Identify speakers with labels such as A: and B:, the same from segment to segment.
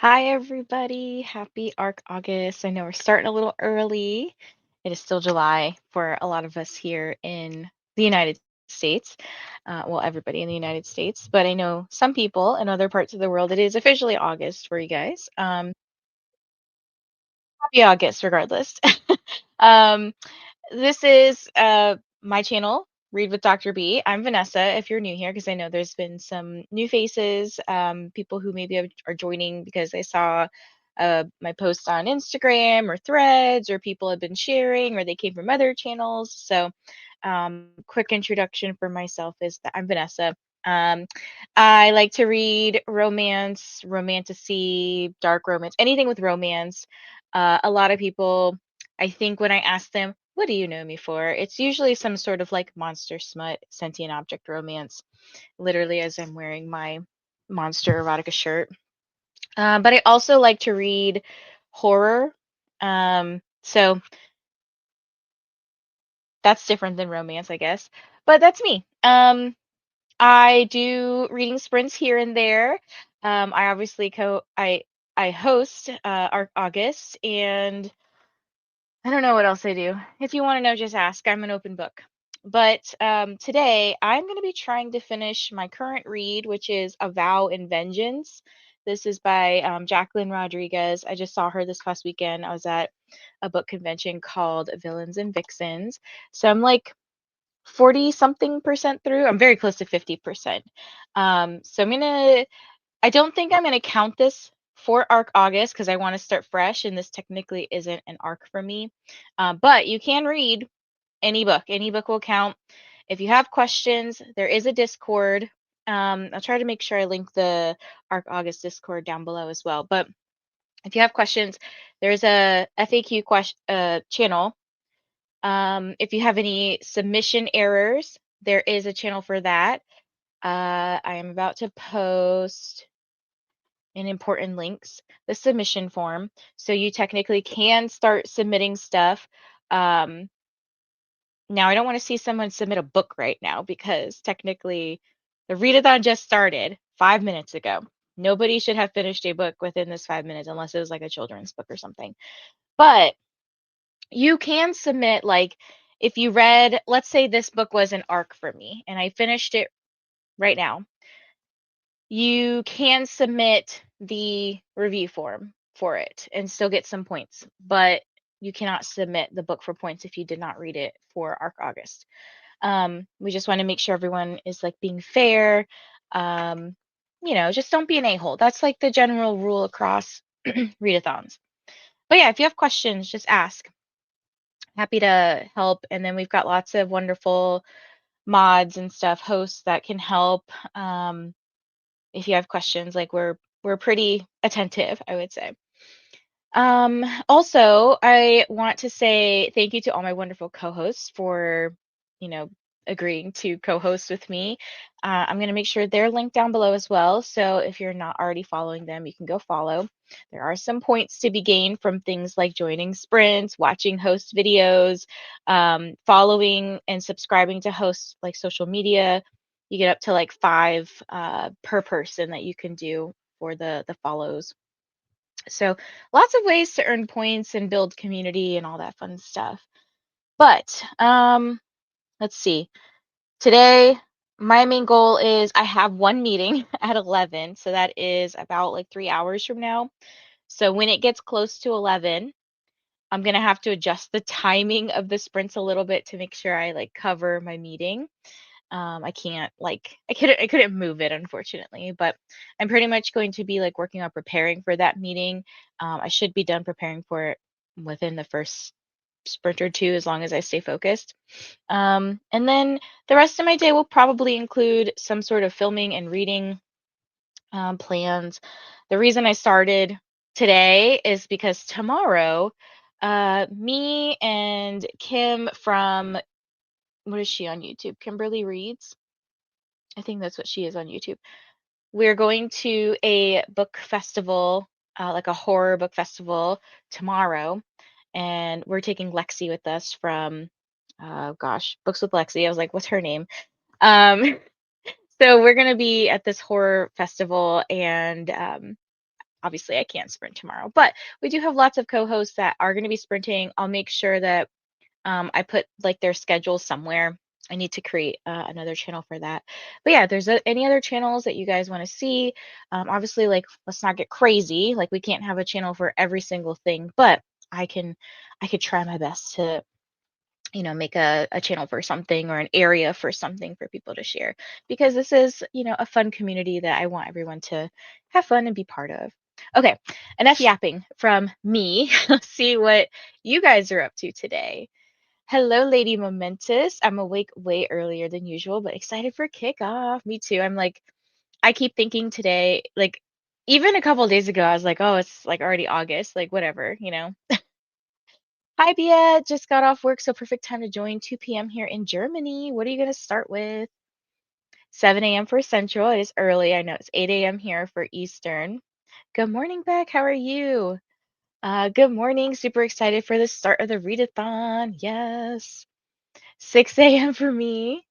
A: Hi, everybody. Happy ARC August. I know we're starting a little early. It is still July for a lot of us here in the United States. Well, everybody in the United States, but I know some people in other parts of the world, it is officially August for you guys. Happy August, regardless. um, this is my channel, Read with Dr. B. I'm Vanessa, if you're new here, because I know there's been some new faces, people who maybe are joining because they saw my post on Instagram or Threads, or people have been sharing, or they came from other channels. So, quick introduction for myself is that I'm Vanessa. Um, I like to read romance, romantasy, dark romance, anything with romance. A lot of people, I think when I ask them, what do you know me for? It's usually some sort of like monster smut, sentient object romance, literally as I'm wearing my monster erotica shirt. But I also like to read horror. So that's different than romance, I guess. But that's me. I do reading sprints here and there. I obviously I host Arc August, and I don't know what else I do. If you want to know, just ask. I'm an open book. But today I'm going to be trying to finish my current read, which is A Vow in Vengeance. This is by Jacqueline Rodriguez. I just saw her this past weekend. I was at a book convention called Villains and Vixens. So I'm like 40 something percent through. I'm very close to 50%. So I don't think I'm gonna count this for ARC August because I want to start fresh, and this technically isn't an ARC for me. But you can read any book. Any book will count. If you have questions, there is a Discord. I'll try to make sure I link the ARC August Discord down below as well. But if you have questions, there's a FAQ channel. If you have any submission errors, there is a channel for that. I am about to post in important links the submission form, so you technically can start submitting stuff. Now, I don't want to see someone submit a book right now because technically the readathon just started 5 minutes ago. Nobody should have finished a book within this 5 minutes unless it was like a children's book or something. But you can submit, like, if you read, let's say this book was an ARC for me and I finished it right now, you can submit the review form for it and still get some points, but you cannot submit the book for points if you did not read it for ARC August. We just want to make sure everyone is like being fair. Um, just don't be an a-hole. That's like the general rule across readathons. But yeah, if you have questions, just ask. Happy to help. And then we've got lots of wonderful mods and stuff, hosts that can help. If you have questions, like we're pretty attentive, I would say. Also, I want to say thank you to all my wonderful co-hosts for, you know, agreeing to co-host with me. I'm going to make sure they're linked down below as well. So if you're not already following them, you can go follow. There are some points to be gained from things like joining sprints, watching host videos, following and subscribing to hosts like social media. You get up to like 5 per person that you can do for the follows. So lots of ways to earn points and build community and all that fun stuff. But let's see. Today, my main goal is I have one meeting at 11. So that is about like 3 hours from now. So when it gets close to 11, I'm going to have to adjust the timing of the sprints a little bit to make sure I like cover my meeting. I can't like I couldn't move it, unfortunately, but I'm pretty much going to be like working on preparing for that meeting. I should be done preparing for it within the first sprint or two as long as I stay focused. And then the rest of my day will probably include some sort of filming and reading plans. The reason I started today is because tomorrow, me and Kim from, what is she on YouTube? Kimberly Reads. I think that's what she is on YouTube. We're going to a book festival, like a horror book festival tomorrow, and we're taking Lexi with us from, gosh, Books with Lexi. I was like, what's her name? Um, so we're gonna be at this horror festival, and obviously I can't sprint tomorrow, but we do have lots of co-hosts that are going to be sprinting. I'll make sure that I put like their schedule somewhere. I need to create another channel for that. But yeah, there's any other channels that you guys want to see. Obviously, like let's not get crazy. Like we can't have a channel for every single thing, but I could try my best to make a channel for something or an area for something for people to share because this is a fun community that I want everyone to have fun and be part of. Okay, enough yapping from me. Let's see what you guys are up to today. Hello, Lady Momentous. I'm awake way earlier than usual, but excited for kickoff. Me too. I keep thinking today, like, even a couple days ago, I was like, oh, it's like already August, like, whatever. Hi, Bia. Just got off work, so perfect time to join. 2 p.m. here in Germany. What are you going to start with? 7 a.m. for Central. It is early. I know it's 8 a.m. here for Eastern. Good morning, Beck. How are you? Good morning. Super excited for the start of the readathon. Yes. 6 a.m. for me.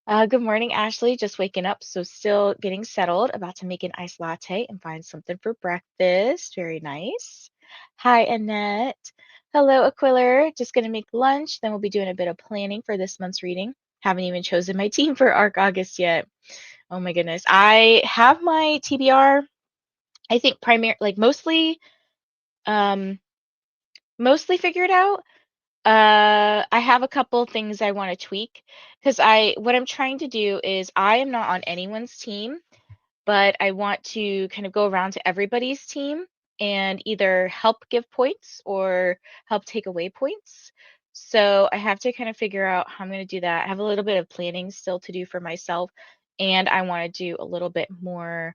A: Good morning, Ashley. Just waking up, so still getting settled. About to make an iced latte and find something for breakfast. Very nice. Hi, Annette. Hello, Aquiller. Just gonna make lunch. Then we'll be doing a bit of planning for this month's reading. Haven't even chosen my team for ARC August yet. Oh my goodness. I have my TBR. I think like um, mostly figured out. I have a couple things I want to tweak because what I'm trying to do is I am not on anyone's team, but I want to kind of go around to everybody's team and either help give points or help take away points. So I have to kind of figure out how I'm going to do that. I have a little bit of planning still to do for myself, and I want to do a little bit more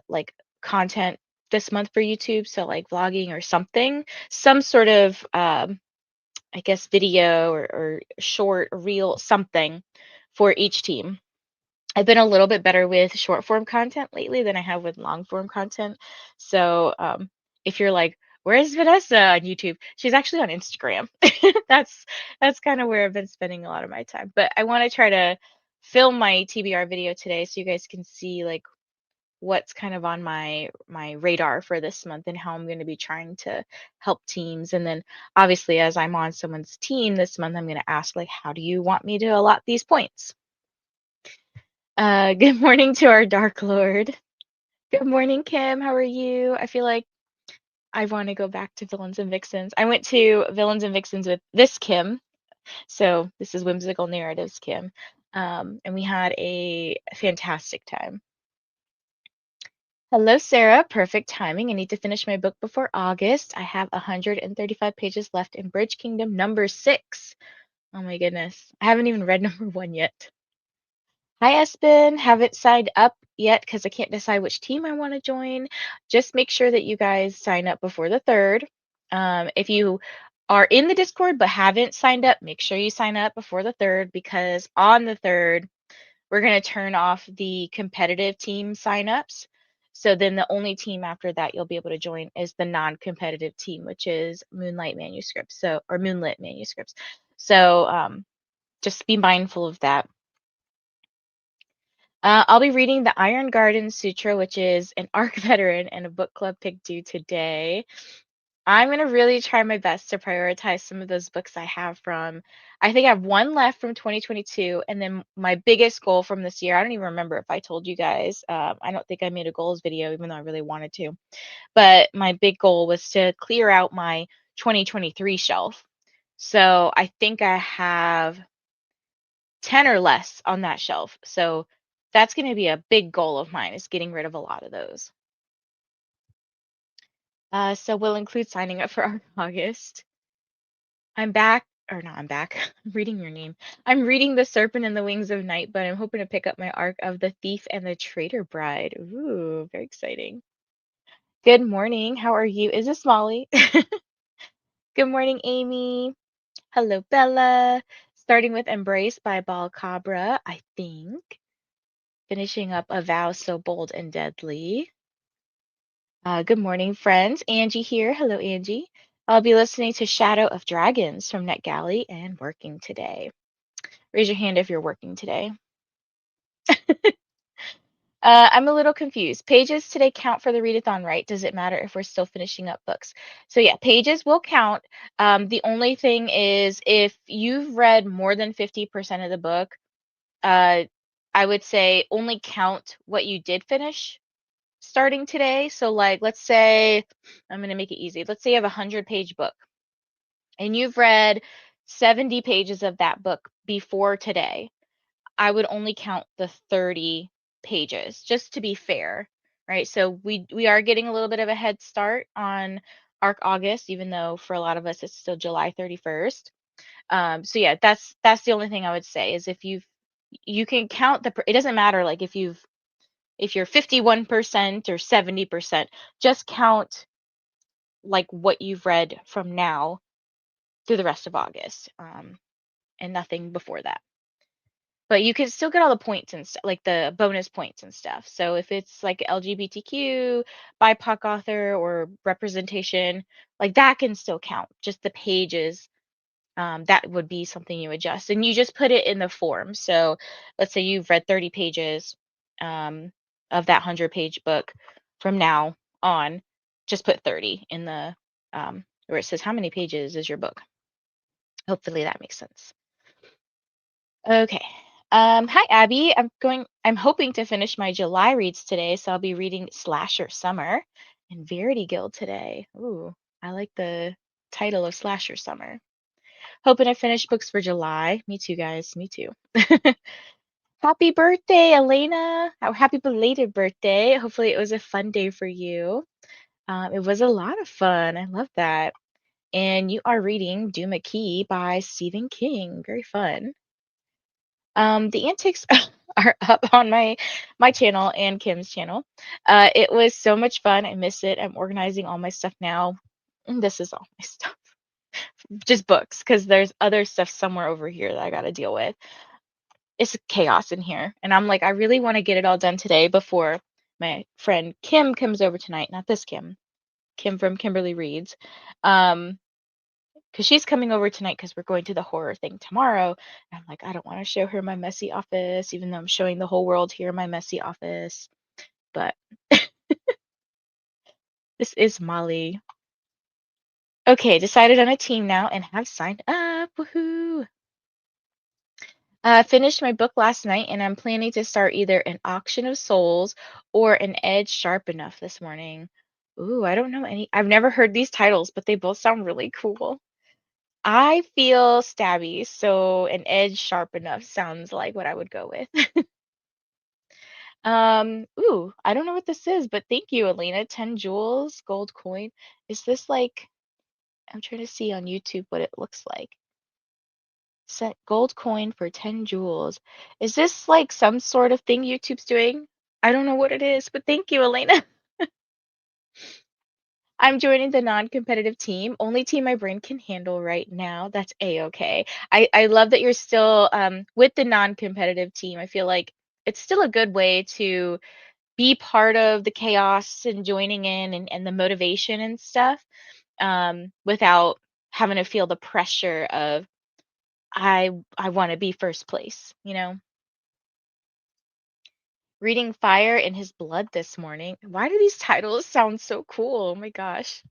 A: like content this month for YouTube. So like vlogging or something, some sort of I guess video or short or reel something for each team. I've been a little bit better with short form content lately than I have with long form content. So if you're like, where's Vanessa on YouTube? She's actually on Instagram. That's that's kind of where I've been spending a lot of my time. But I want to try to film my TBR video today so you guys can see like what's kind of on my radar for this month and how I'm going to be trying to help teams. And then obviously as I'm on someone's team this month, I'm going to ask like, how do you want me to allot these points? Good morning to our Dark Lord. Good morning, Kim. How are you? I feel like I want to go back to Villains and Vixens. I went to Villains and Vixens with this Kim. So this is Whimsical Narratives Kim. And we had a fantastic time. Hello, Sarah. Perfect timing. I need to finish my book before August. I have 135 pages left in Bridge Kingdom number 6. Oh my goodness. I haven't even read number 1 yet. Hi, Espen. Haven't signed up yet because I can't decide which team I want to join. Just make sure that you guys sign up before the 3rd. If you are in the Discord but haven't signed up, make sure you sign up before the 3rd because on the 3rd, we're going to turn off the competitive team signups. So then the only team after that you'll be able to join is the non-competitive team, which is Moonlight Manuscripts, or Moonlit Manuscripts. So just be mindful of that. I'll be reading the Iron Garden Sutra, which is an ARC veteran and a book club pick due today. I'm going to really try my best to prioritize some of those books I have I think I have 1 left from 2022. And then my biggest goal from this year, I don't even remember if I told you guys. I don't think I made a goals video, even though I really wanted to. But my big goal was to clear out my 2023 shelf. So I think I have 10 or less on that shelf. So that's going to be a big goal of mine, is getting rid of a lot of those. So we'll include signing up for August. I'm back, or not, I'm back. I'm reading your name. I'm reading The Serpent and the Wings of Night, but I'm hoping to pick up my arc of The Thief and the Traitor Bride. Ooh, very exciting. Good morning. How are you? Is this Molly? Good morning, Amy. Hello, Bella. Starting with Embrace by Balcabra, I think. Finishing up A Vow So Bold and Deadly. Good morning, friends. Angie here. Hello, Angie. I'll be listening to Shadow of Dragons from NetGalley and working today. Raise your hand if you're working today. I'm a little confused. Pages today count for the readathon, right? Does it matter if we're still finishing up books? So yeah, pages will count. The only thing is if you've read more than 50% of the book, I would say only count what you did finish starting today. So like, let's say, I'm going to make it easy. Let's say you have a 100-page book and you've read 70 pages of that book before today. I would only count the 30 pages just to be fair, right? So we are getting a little bit of a head start on ARC August, even though for a lot of us it's still July 31st. So yeah, that's the only thing I would say is if you can count it doesn't matter like if you're 51% or 70%, just count like what you've read from now through the rest of August, and nothing before that. But you can still get all the points and stuff, like the bonus points and stuff. So if it's like LGBTQ, BIPOC author, or representation, like that can still count. Just the pages, that would be something you adjust. And you just put it in the form. So let's say you've read 30 pages of that 100-page book from now on, just put 30 in the where it says how many pages is your book. Hopefully that makes sense. Okay. Hi Abby. I'm hoping to finish my July reads today, so I'll be reading Slasher Summer and Verity Guild today. Ooh, I like the title of Slasher Summer. Hoping to finish books for July. Me too, guys. Me too. Happy birthday, Elena. Oh, happy belated birthday. Hopefully it was a fun day for you. It was a lot of fun. I love that. And you are reading Duma Key by Stephen King. Very fun. The antics are up on my channel and Kim's channel. It was so much fun. I miss it. I'm organizing all my stuff now. And this is all my stuff. Just books, because there's other stuff somewhere over here that I gotta deal with. It's chaos in here. And I'm like, I really want to get it all done today before my friend Kim comes over tonight. Not this Kim. Kim from Kimberly Reads. Because she's coming over tonight because we're going to the horror thing tomorrow. And I'm like, I don't want to show her my messy office, even though I'm showing the whole world here my messy office. But this is Molly. Okay, decided on a team now and have signed up. Woohoo! Finished my book last night and I'm planning to start either an Auction of Souls or an Edge Sharp Enough this morning. Ooh, I don't know any. I've never heard these titles, but they both sound really cool. I feel stabby, so an Edge Sharp Enough sounds like what I would go with. Ooh, I don't know what this is, but thank you, Alina. 10 jewels, gold coin. Is this like, I'm trying to see on YouTube what it looks like. Set gold coin for 10 jewels. Is this like some sort of thing YouTube's doing? I don't know what it is, but thank you, Elena. I'm joining the non-competitive team, only team my brain can handle right now. That's a-okay. I love that you're still with the non-competitive team. I feel like it's still a good way to be part of the chaos and joining in and the motivation and stuff, without having to feel the pressure of I want to be first place, you know? Reading Fire in His Blood this morning. Why do these titles sound so cool? Oh my gosh.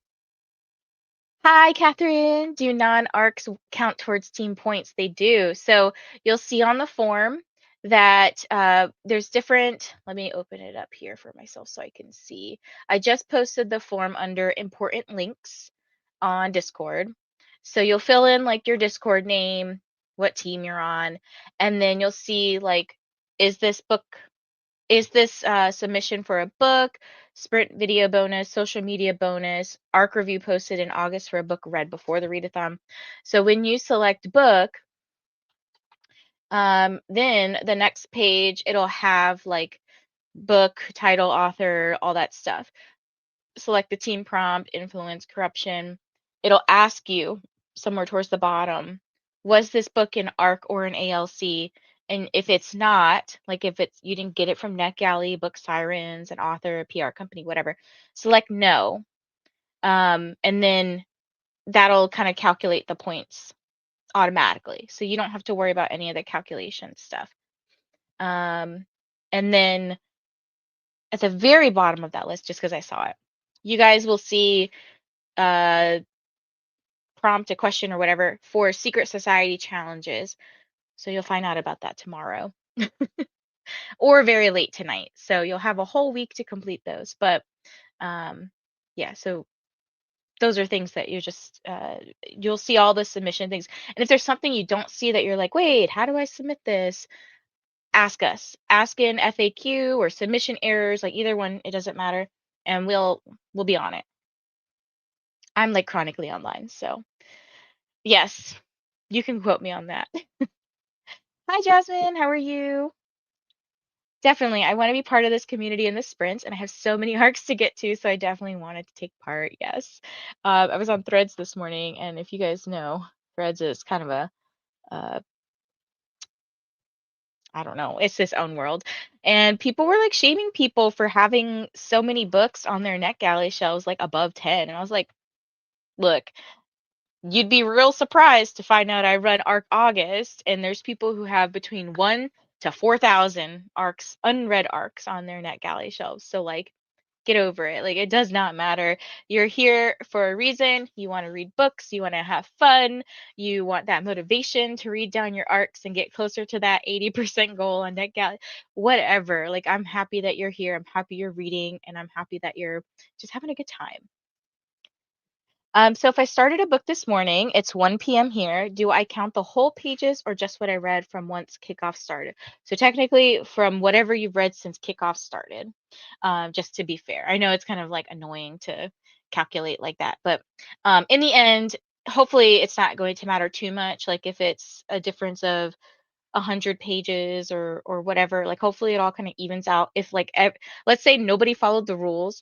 A: Hi, Catherine. Do non-arcs count towards team points? They do. So you'll see on the form that there's different. Let me open it up here for myself so I can see. I just posted the form under important links on Discord. So you'll fill in like your Discord name, what team you're on, and then you'll see like, is this book is this submission for a book, sprint video bonus, social media bonus, ARC review posted in August for a book read before the readathon. So when you select book, then the next page, it'll have like book, title, author, all that stuff. Select the team prompt, influence, corruption. It'll ask you somewhere towards the bottom, was this book an ARC or an ALC? And if it's not, like if it's you didn't get it from NetGalley, Book Sirens, an author, a PR company, whatever, select no. And then that'll kind of calculate the points automatically. So you don't have to worry about any of the calculation stuff. And then at the very bottom of that list, just because I saw it. You guys will see prompt, a question or whatever for secret society challenges. So you'll find out about that tomorrow or very late tonight. So you'll have a whole week to complete those. But yeah, so those are things that you just you'll see all the submission things. And if there's something you don't see that you're like, wait, how do I submit this? Ask us. Ask in FAQ or submission errors, like either one, it doesn't matter, and we'll be on it. I'm like chronically online, so yes, you can quote me on that. Hi, Jasmine. How are you? Definitely. I want to be part of this community in the sprints, and I have so many arcs to get to, so I definitely wanted to take part. Yes. I was on Threads this morning, and if you guys know, Threads is kind of a, uh, I don't know, it's its own world. And people were like shaming people for having so many books on their NetGalley shelves, like above 10. And I was like, look, you'd be real surprised to find out I run Arc August, and there's people who have between 1 to 4,000 arcs, unread arcs on their NetGalley shelves. So like, get over it. Like, it does not matter. You're here for a reason. You want to read books, you want to have fun, you want that motivation to read down your arcs and get closer to that 80% goal on NetGalley. Whatever. Like, I'm happy that you're here. I'm happy you're reading, and I'm happy that you're just having a good time. So if I started a book this morning, it's 1 p.m. here. Do I count the whole pages or just what I read from once kickoff started? So technically from whatever you've read since kickoff started, just to be fair. I know it's kind of like annoying to calculate like that, but in the end, hopefully it's not going to matter too much. Like if it's a difference of 100 pages or whatever, like hopefully it all kind of evens out. If like, let's say nobody followed the rules,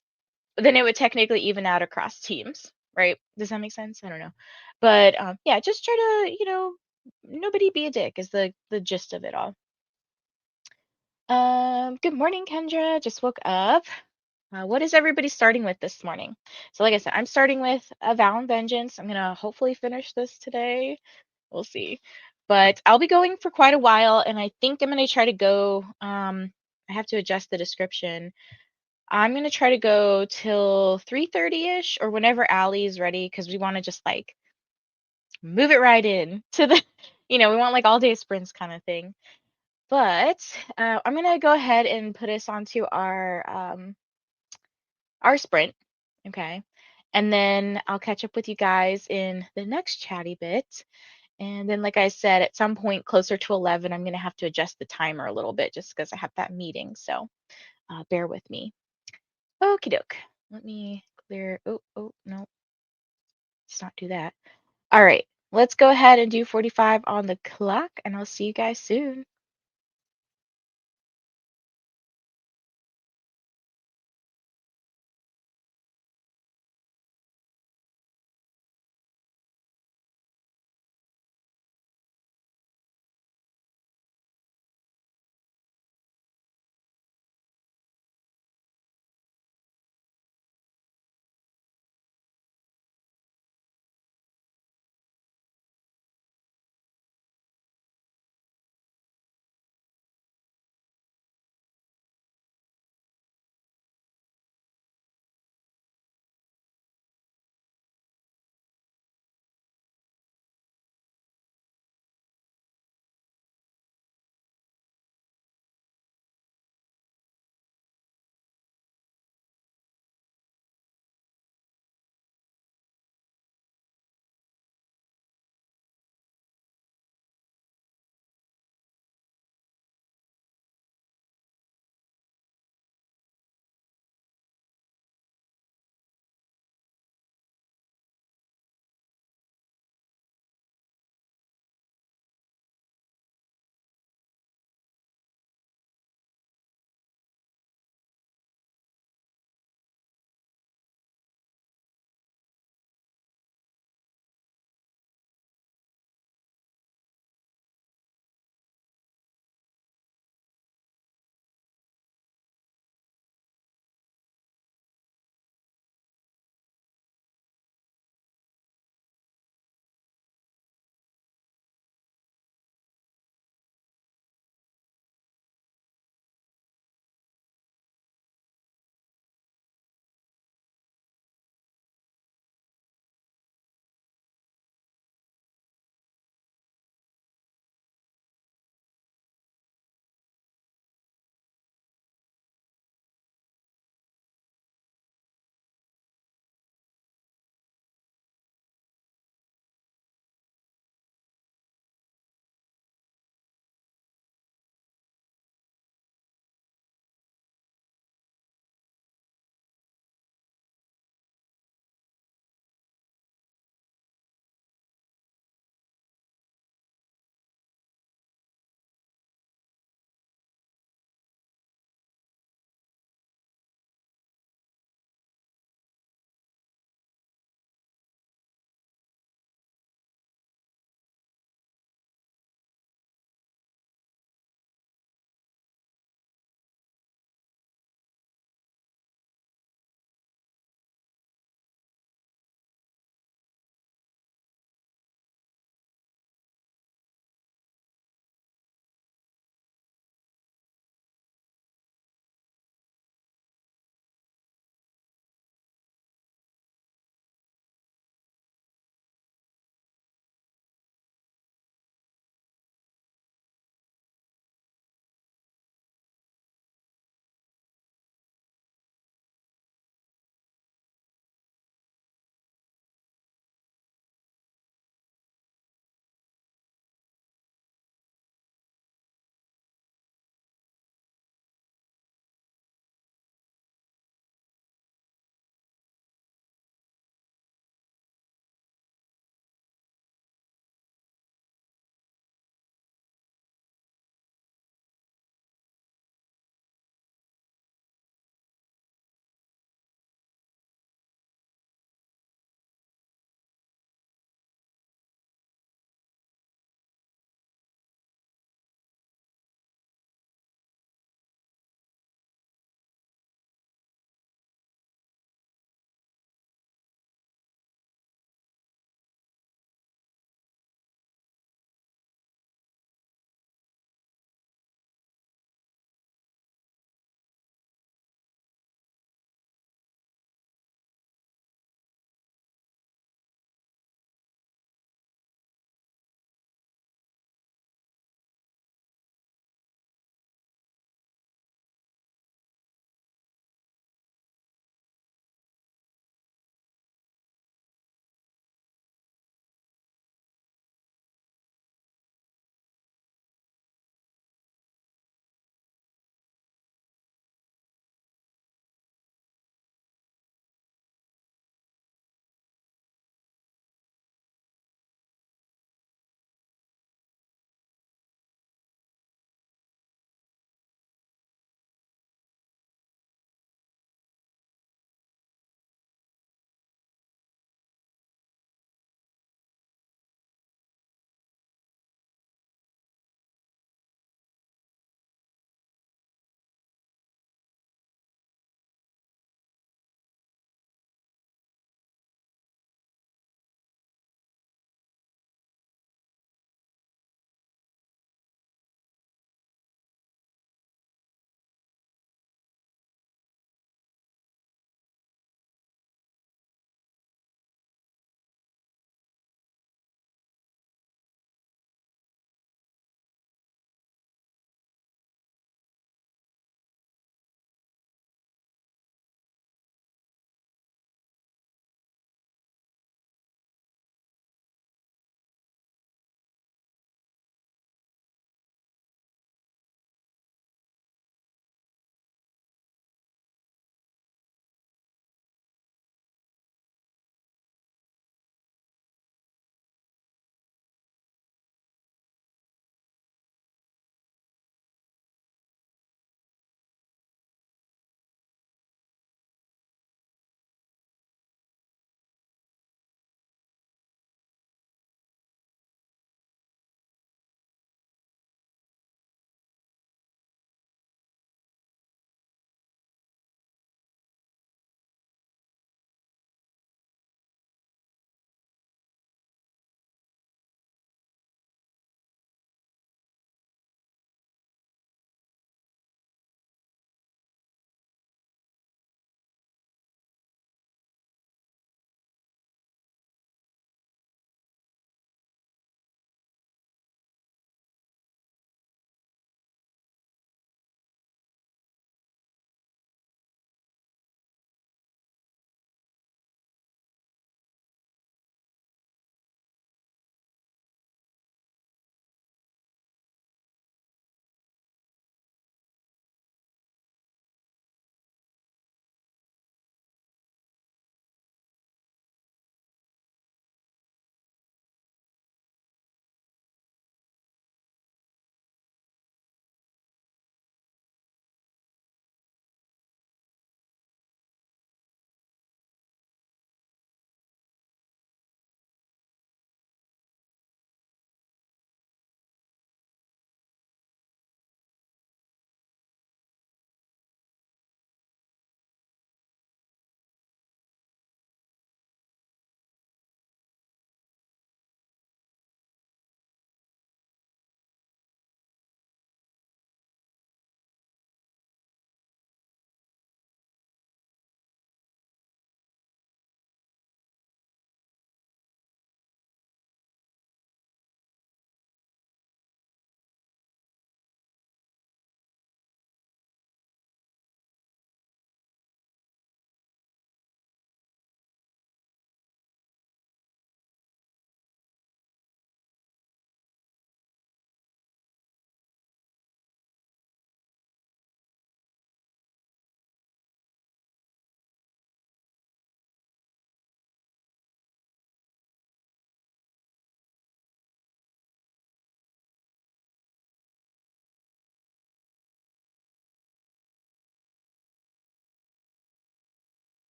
A: then it would technically even out across teams, right? Does that make sense? I don't know. But yeah, just try to, nobody be a dick is the gist of it all. Good morning, Kendra. Just woke up. What is everybody starting with this morning? So like I said, I'm starting with A Vow and Vengeance. I'm gonna hopefully finish this today. We'll see. But I'll be going for quite a while, and I think I'm gonna try to go. I have to adjust the description. I'm gonna try to go till 3:30-ish or whenever Allie's ready, because we want to just like move it right in to the, we want like all day sprints kind of thing. But I'm gonna go ahead and put us onto our sprint, okay? And then I'll catch up with you guys in the next chatty bit. And then, like I said, at some point closer to 11, I'm gonna have to adjust the timer a little bit just because I have that meeting. So bear with me. Okie doke. Let me clear. Oh, no, let's not do that. All right, let's go ahead and do 45 on the clock, and I'll see you guys soon.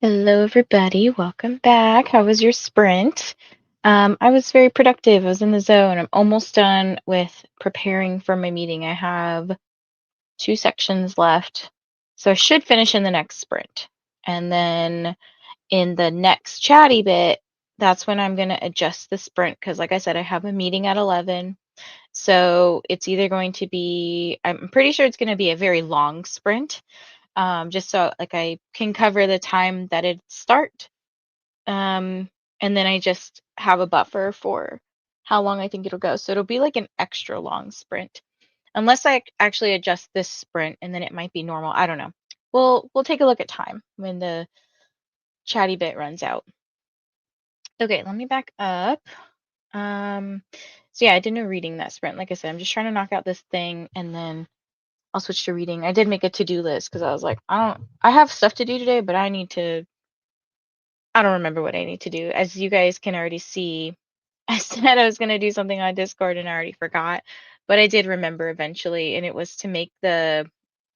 A: Hello, everybody. Welcome back. How was your sprint? I was very productive. I was in the zone. I'm almost done with preparing for my meeting. I have 2 sections left, so I should finish in the next sprint. And then in the next chatty bit, that's when I'm going to adjust the sprint because, like I said, I have a meeting at 11. So it's either going to be, I'm pretty sure it's going to be a very long sprint, just so like I can cover the time that it start. And then I just have a buffer for how long I think it'll go. So it'll be like an extra long sprint. Unless I actually adjust this sprint and then it might be normal. I don't know. We'll take a look at time when the chatty bit runs out. Okay, let me back up. Um, so yeah, I did no reading that sprint. Like I said, I'm just trying to knock out this thing and then I'll switch to reading. I did make a to-do list because I was like, I have stuff to do today, but I don't remember what I need to do. As you guys can already see, I said I was going to do something on Discord and I already forgot, but I did remember eventually, and it was to make the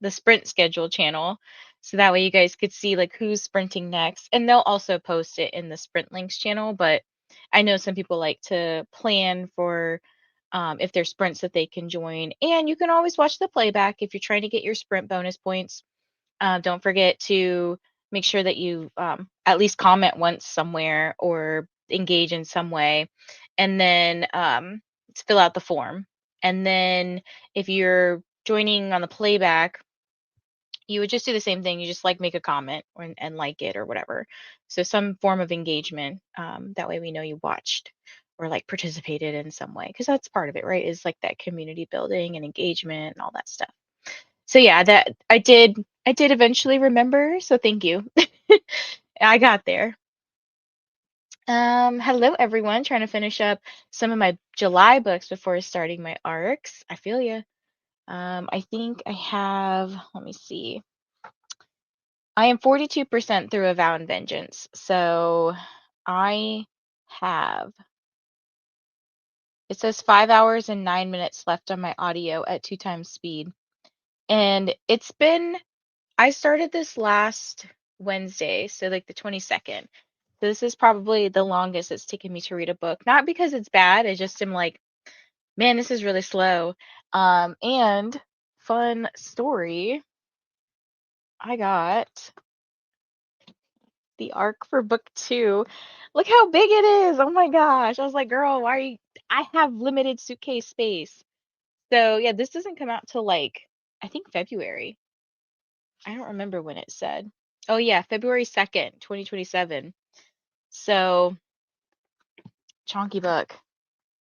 A: sprint schedule channel so that way you guys could see like who's sprinting next, and they'll also post it in the sprint links channel, but I know some people like to plan for if there's sprints that they can join, and you can always watch the playback if you're trying to get your sprint bonus points. Don't forget to make sure that you at least comment once somewhere or engage in some way, and then fill out the form. And then if you're joining on the playback, you would just do the same thing. You just like make a comment and like it or whatever. So some form of engagement. That way we know you watched or like participated in some way, because that's part of it, right? Is like that community building and engagement and all that stuff. So yeah, that I did eventually remember, so thank you. I got there. Hello everyone, trying to finish up some of my July books before starting my arcs. I feel you. I think I have, let me see. I am 42% through A Vow and Vengeance. So I have, it says 5 hours and 9 minutes left on my audio at 2 times speed. And it's been, I started this last Wednesday, so like the 22nd. So this is probably the longest it's taken me to read a book. Not because it's bad, I just am like, man, this is really slow. And fun story, I got the arc for book 2. Look how big it is. Oh my gosh. I was like, girl, why are you, I have limited suitcase space. So yeah, this doesn't come out till like, I think February. I don't remember when it said. Oh yeah, February 2nd, 2027. So, chonky book.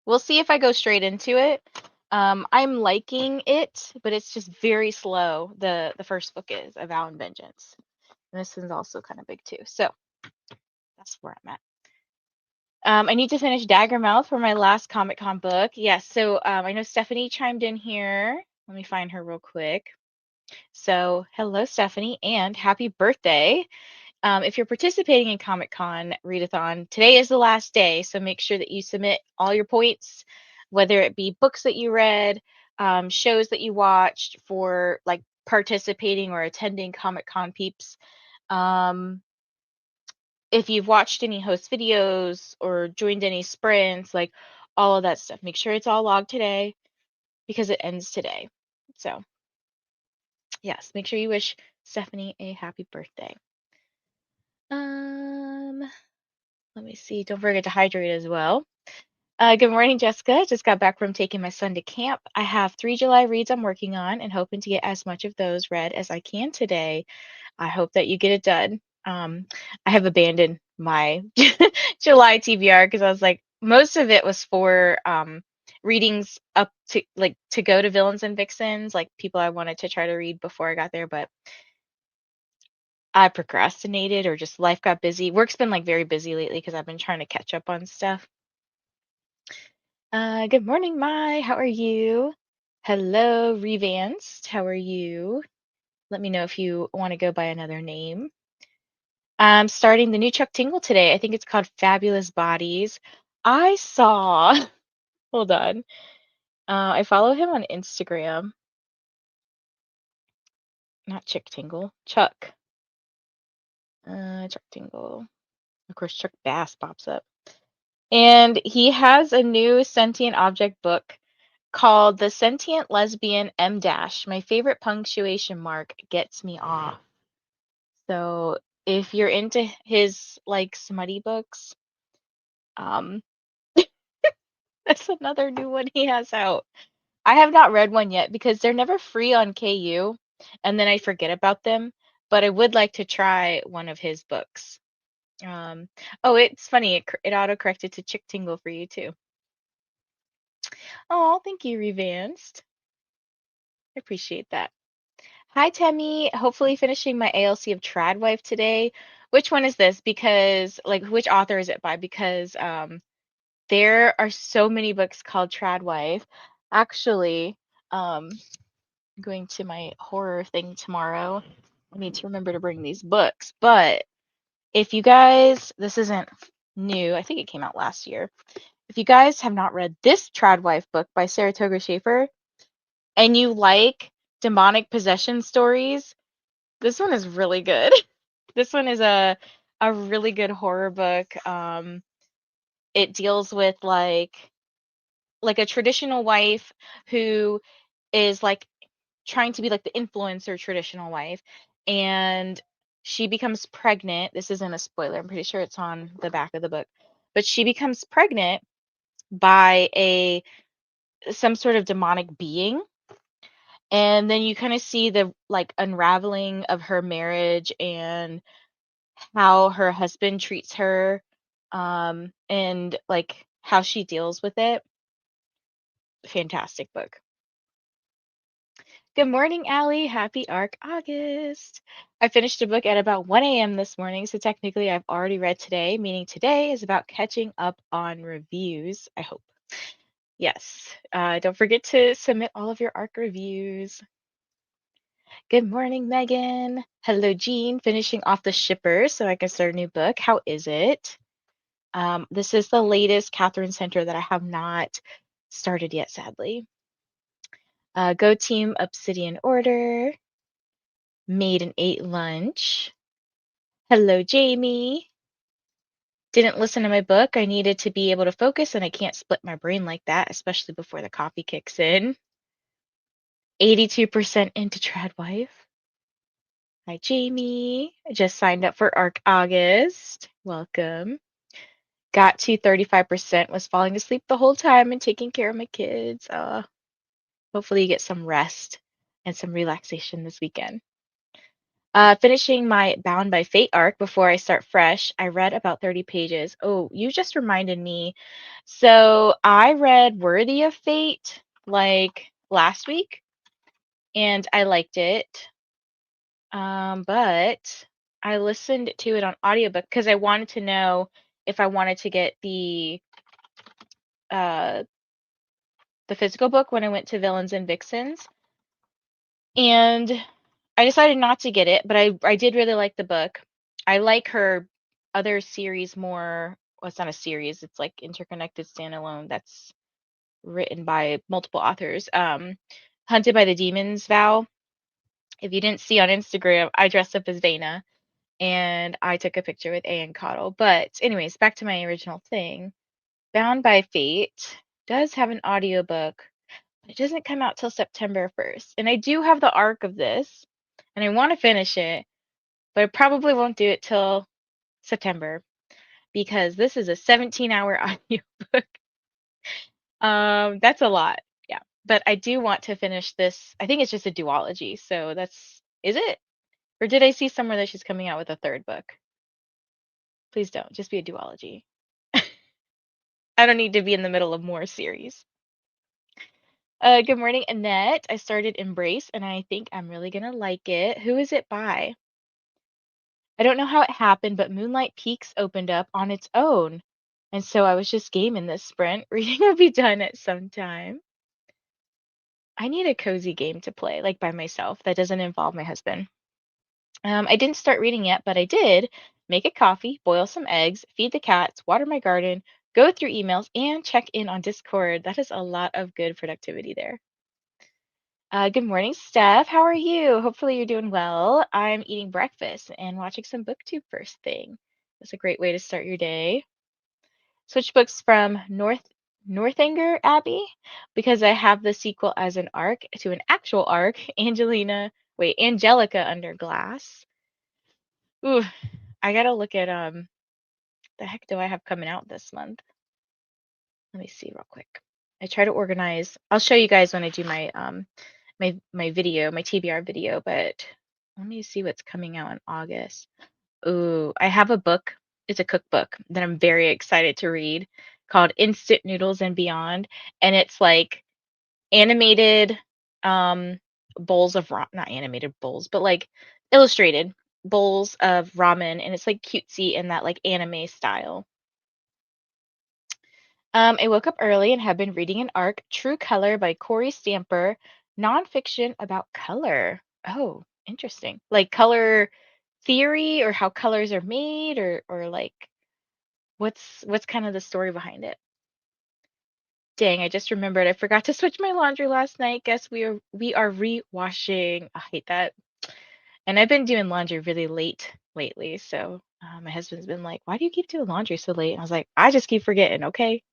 A: We'll see if I go straight into it. I'm liking it, but it's just very slow. The first book is A Vow and Vengeance. And this one's also kind of big too. So, that's where I'm at. I need to finish Daggermouth for my last Comic Con book. Yes, so I know Stephanie chimed in here. Let me find her real quick. So, hello, Stephanie, and happy birthday. If you're participating in Comic Con Readathon, today is the last day, so make sure that you submit all your points, whether it be books that you read, shows that you watched for like participating or attending Comic Con peeps. Um, if you've watched any host videos or joined any sprints, like all of that stuff, make sure it's all logged today because it ends today. So, yes, make sure you wish Stephanie a happy birthday. Um, Let me see. Don't forget to hydrate as well. Good morning, Jessica. Just got back from taking my son to camp. I have 3 July reads I'm working on and hoping to get as much of those read as I can today. I hope that you get it done. I have abandoned my July TBR because I was like, most of it was for readings up to like to go to Villains and Vixens, like people I wanted to try to read before I got there, but I procrastinated or just life got busy. Work's been like very busy lately because I've been trying to catch up on stuff. Good morning, Mai. How are you? Hello, Revanced. How are you? Let me know if you want to go by another name. I'm starting the new Chuck Tingle today. I think it's called Fabulous Bodies. I saw, hold on. I follow him on Instagram. Not Chick Tingle, Chuck. Chuck Tingle. Of course, Chuck Bass pops up. And he has a new sentient object book called The Sentient Lesbian M Dash. My favorite punctuation mark gets me off. So if you're into his like smutty books, um, that's another new one he has out. I have not read one yet because they're never free on KU, and then I forget about them. But I would like to try one of his books. Oh, it's funny. It auto-corrected to Chick Tingle for you too. Oh, thank you, Revanced. I appreciate that. Hi, Temmie. Hopefully finishing my ALC of Tradwife today. Which one is this? Because, like, which author is it by? Because there are so many books called Tradwife. Actually, I'm going to my horror thing tomorrow. I need to remember to bring these books. But if you guys, this isn't new. I think it came out last year. If you guys have not read this Tradwife book by Saratoga Schaefer and you like demonic possession stories, this one is really good. This one is a really good horror book. It deals with like a traditional wife who is like trying to be like the influencer traditional wife, and she becomes pregnant. This isn't a spoiler. I'm pretty sure it's on the back of the book. But she becomes pregnant by a some sort of demonic being, and then you kind of see the like unraveling of her marriage and how her husband treats her, and like how she deals with it. Fantastic book. Good morning, Allie. Happy ARC August. I finished a book at about 1 a.m. this morning, so technically I've already read today, meaning today is about catching up on reviews, I hope. Yes. Don't forget to submit all of your ARC reviews. Good morning, Megan. Hello, Jean. Finishing off The Shipper so I can start a new book. How is it? This is the latest Catherine Center that I have not started yet, sadly. Go Team Obsidian Order. Made and ate lunch. Hello, Jamie. Didn't listen to my book. I needed to be able to focus, and I can't split my brain like that, especially before the coffee kicks in. 82% into Tradwife. Hi, Jamie. I just signed up for ARC August. Welcome. Got to 35%, was falling asleep the whole time and taking care of my kids. Hopefully you get some rest and some relaxation this weekend. Finishing my Bound by Fate arc before I start fresh. I read about 30 pages. Oh, you just reminded me. So I read Worthy of Fate like last week, and I liked it. But I listened to it on audiobook because I wanted to know if I wanted to get uh the physical book when I went to Villains and Vixens. And I decided not to get it, but I did really like the book. I like her other series more. Well, it's not a series, it's like interconnected standalone that's written by multiple authors. Hunted by the Demons Vow. If you didn't see on Instagram, I dressed up as Vena and I took a picture with A and Coddle. But anyways, back to my original thing. Bound by Fate does have an audiobook. It doesn't come out till September 1st. And I do have the arc of this, and I want to finish it, but I probably won't do it till September because this is a 17-hour audiobook. That's a lot. Yeah. But I do want to finish this. I think it's just a duology. So is it? Or did I see somewhere that she's coming out with a third book? Please don't. Just be a duology. I don't need to be in the middle of more series. Good morning, Annette. I started Embrace, and I think I'm really gonna like it. Who is it by? I don't know how it happened, but Moonlight Peaks opened up on its own. And so I was just gaming this sprint. Reading will be done at some time. I need a cozy game to play, like by myself, that doesn't involve my husband. I didn't start reading yet, but I did make a coffee, boil some eggs, feed the cats, water my garden, go through emails, and check in on Discord. That is a lot of good productivity there. Good morning, Steph. How are you? Hopefully you're doing well. I'm eating breakfast and watching some booktube first thing. That's a great way to start your day. Switch books from Northanger Abbey because I have the sequel as an arc to an actual arc, Angelica Under Glass. Ooh, I gotta look at the heck do I have coming out this month? Let me see real quick. I try to organize. I'll show you guys when I do my video, my TBR video, but let me see what's coming out in August. Ooh, I have a book. It's a cookbook that I'm very excited to read called Instant Noodles and Beyond, and it's like animated bowls of not animated bowls, but like illustrated bowls of ramen, and it's like cutesy in that like anime style. I woke up early and have been reading an arc, True Color by Corey Stamper, nonfiction about color. Oh, interesting. Like color theory or how colors are made or like what's kind of the story behind it. Dang, I just remembered I forgot to switch my laundry last night. Guess we are re-washing. I hate that. And I've been doing laundry really late lately, so my husband's been like, "Why do you keep doing laundry so late?" And I was like, "I just keep forgetting, okay?"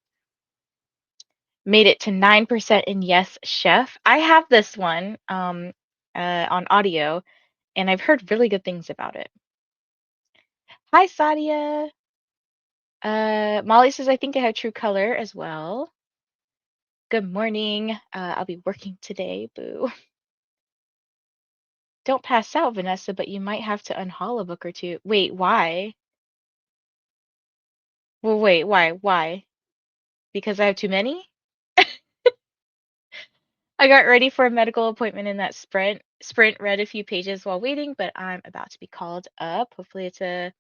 A: Made it to 9% in Yes Chef. I have this one on audio, and I've heard really good things about it. Hi, Sadia. Molly says, I think I have True Color as well. Good morning. I'll be working today. Boo. Don't pass out, Vanessa, but you might have to unhaul a book or two. Wait, why? Well, wait, why? Why? Because I have too many? I got ready for a medical appointment in that sprint, read a few pages while waiting, but I'm about to be called up. Hopefully it's a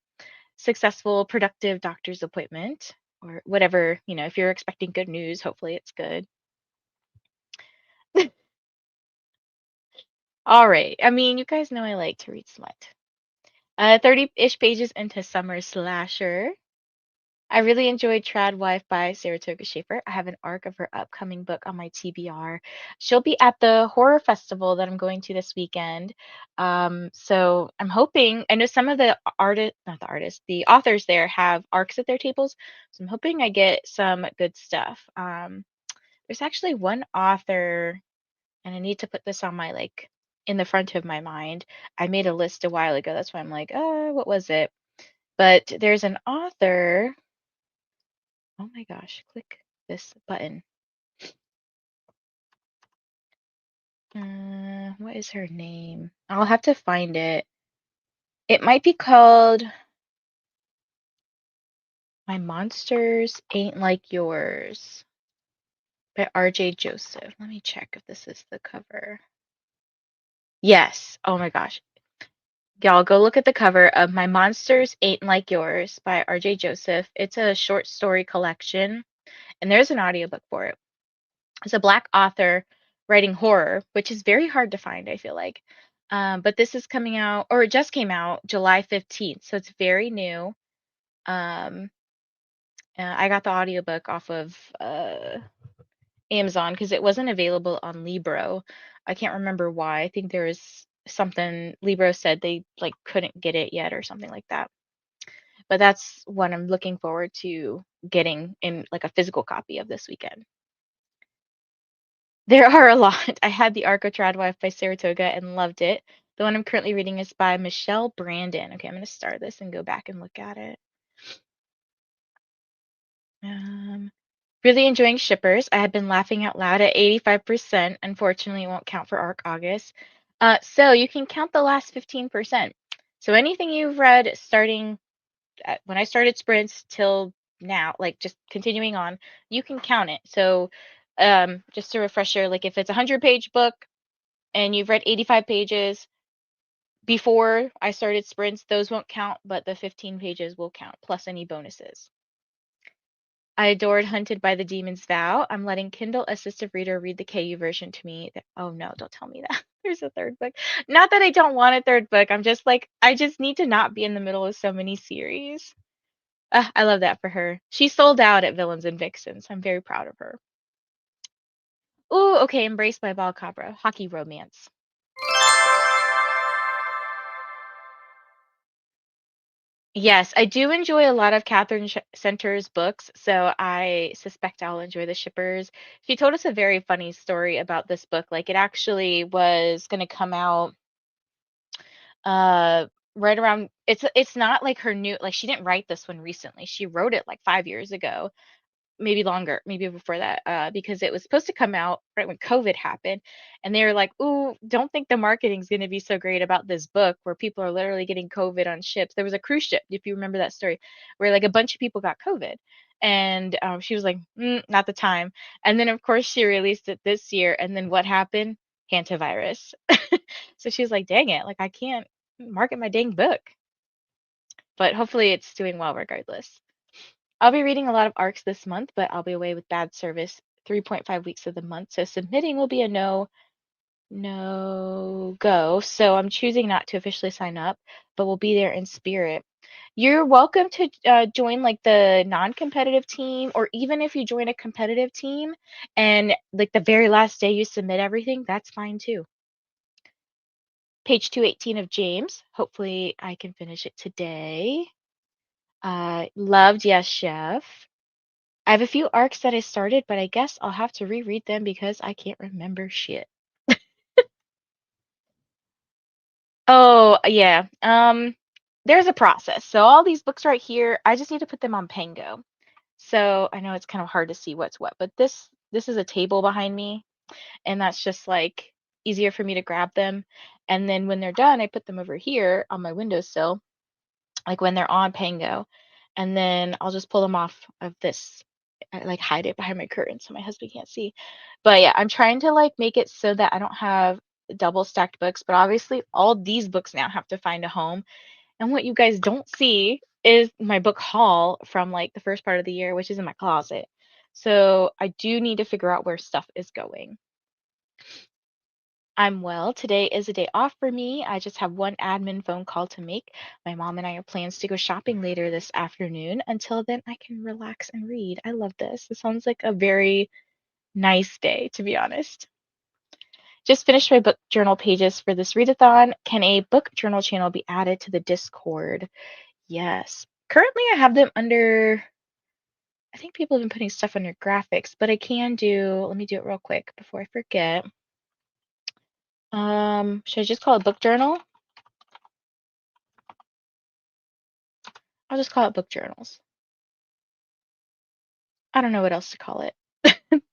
A: successful, productive doctor's appointment or whatever, if you're expecting good news, hopefully it's good. All right. I mean, you guys know I like to read smut. 30-ish pages into Summer Slasher. I really enjoyed Trad Wife by Saratoga Schaefer. I have an arc of her upcoming book on my TBR. She'll be at the horror festival that I'm going to this weekend. So I'm hoping, I know some of the the authors there have arcs at their tables. So I'm hoping I get some good stuff. There's actually one author, and I need to put this on my like in the front of my mind. I made a list a while ago. That's why I'm like, what was it? But there's an author. Oh my gosh, click this button. What is her name? I'll have to find it. It might be called My Monsters Ain't Like Yours by RJ Joseph. Let me check if this is the cover. Yes. Oh my gosh. Y'all go look at the cover of My Monsters Ain't Like Yours by RJ Joseph. It's a short story collection, and there's an audiobook for it. It's a Black author writing horror, which is very hard to find, I feel like. But this is coming out, or it just came out July 15th, so it's very new. Um, I got the audiobook off of Amazon because it wasn't available on Libro. I can't remember why. I think there was something Libro said they like couldn't get it yet or something like that. But that's what I'm looking forward to getting in like a physical copy of this weekend. There are a lot. I had the Arc of Tradwife by Saratoga and loved it. The one I'm currently reading is by Michelle Brandon. Okay, I'm going to start this and go back and look at it. Um, really enjoying Shippers. I have been laughing out loud at 85%. Unfortunately, it won't count for Arc August. So you can count the last 15%. So anything you've read starting when I started sprints till now, like just continuing on, you can count it. So just a refresher, like if it's a 100-page book and you've read 85 pages before I started sprints, those won't count, but the 15 pages will count, plus any bonuses. I adored Hunted by the Demon's Vow. I'm letting Kindle Assistive Reader read the KU version to me. Oh no, don't tell me that. There's a third book. Not that I don't want a third book. I'm just like, I just need to not be in the middle of so many series. I love that for her. She sold out at Villains and Vixens. I'm very proud of her. Ooh, okay, Embraced by Balcabra, hockey romance. Yes, I do enjoy a lot of Catherine Center's books, so I suspect I'll enjoy The Shippers. She told us a very funny story about this book. Like it actually was going to come out uh right around it's not like her new like she didn't write this one recently. She wrote it like 5 years ago, maybe longer, maybe before that, because it was supposed to come out right when COVID happened, and they were like, "Ooh, don't think the marketing's going to be so great about this book where people are literally getting COVID on ships." There was a cruise ship, if you remember that story, where like a bunch of people got COVID, and she was like, "Not the time." And then of course she released it this year, and then what happened? Hantavirus. So she was like, "Dang it! Like I can't market my dang book." But hopefully it's doing well regardless. I'll be reading a lot of ARCs this month, but I'll be away with bad service 3.5 weeks of the month, so submitting will be a no go. So I'm choosing not to officially sign up, but we'll be there in spirit. You're welcome to join like the non-competitive team, or even if you join a competitive team and like the very last day you submit everything, that's fine too. Page 218 of James. Hopefully I can finish it today. Loved, yes, chef. I have a few arcs that I started, but I guess I'll have to reread them because I can't remember shit. Oh, yeah. There's a process. So all these books right here, I just need to put them on Pango. So I know it's kind of hard to see what's what, but this is a table behind me, and that's just like easier for me to grab them. And then when they're done, I put them over here on my windowsill, like when they're on Pango, and then I'll just pull them off of this. I like hide it behind my curtain so my husband can't see. But yeah, I'm trying to like make it so that I don't have double stacked books, but obviously all these books now have to find a home. And what you guys don't see is my book haul from like the first part of the year, which is in my closet. So I do need to figure out where stuff is going. I'm well. Today is a day off for me. I just have one admin phone call to make. My mom and I have plans to go shopping later this afternoon. Until then, I can relax and read. I love this. It sounds like a very nice day, to be honest. Just finished my book journal pages for this readathon. Can a book journal channel be added to the Discord? Yes. Currently, I have them under, I think people have been putting stuff under graphics, but I can do, let me do it real quick before I forget. Should I just call it book journal? I'll just call it book journals. I don't know what else to call it.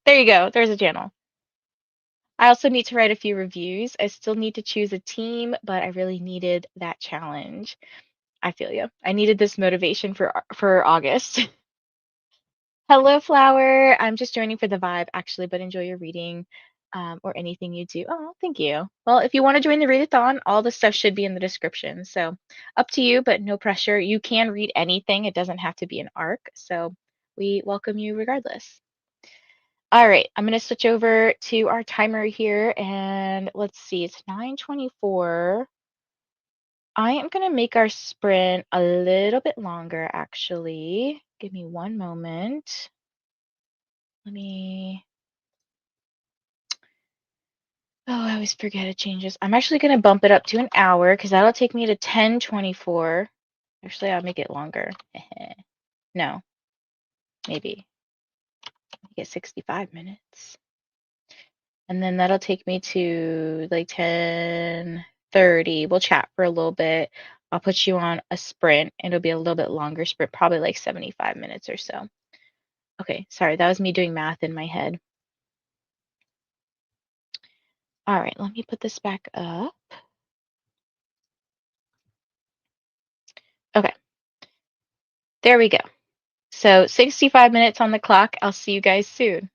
A: There you go. There's a channel. I also need to write a few reviews. I still need to choose a team, but I really needed that challenge. I feel you. I needed this motivation for August. Hello, Flower. I'm just joining for the vibe, actually, but enjoy your reading, or anything you do. Oh, thank you. Well, if you want to join the readathon, all the stuff should be in the description. So up to you, but no pressure. You can read anything. It doesn't have to be an arc. So we welcome you regardless. All right, I'm going to switch over to our timer here, and let's see, it's 9:24. I am going to make our sprint a little bit longer, actually. Give me one moment. Let me. Oh, I always forget it changes. I'm actually going to bump it up to an hour because that'll take me to 10:24. Actually, I'll make it longer. No, maybe. Get 65 minutes. And then that'll take me to like 10:30. We'll chat for a little bit. I'll put you on a sprint. It'll be a little bit longer sprint, probably like 75 minutes or so. Okay, sorry, that was me doing math in my head. All right, let me put this back up. Okay, there we go. So 65 minutes on the clock. I'll see you guys soon.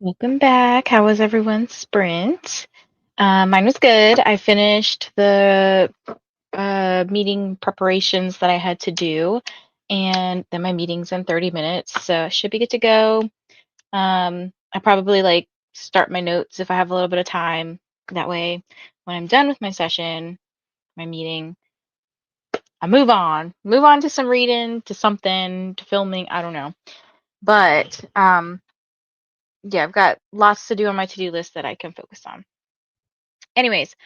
A: Welcome back. How was everyone's sprint? Mine was good. I finished the meeting preparations that I had to do, and then my meeting's in 30 minutes, so I should be good to go. I probably like start my notes if I have a little bit of time. That way, when I'm done with my session, my meeting, I move on to some reading, to something, to filming. I don't know, but yeah, I've got lots to do on my to-do list that I can focus on. Anyways,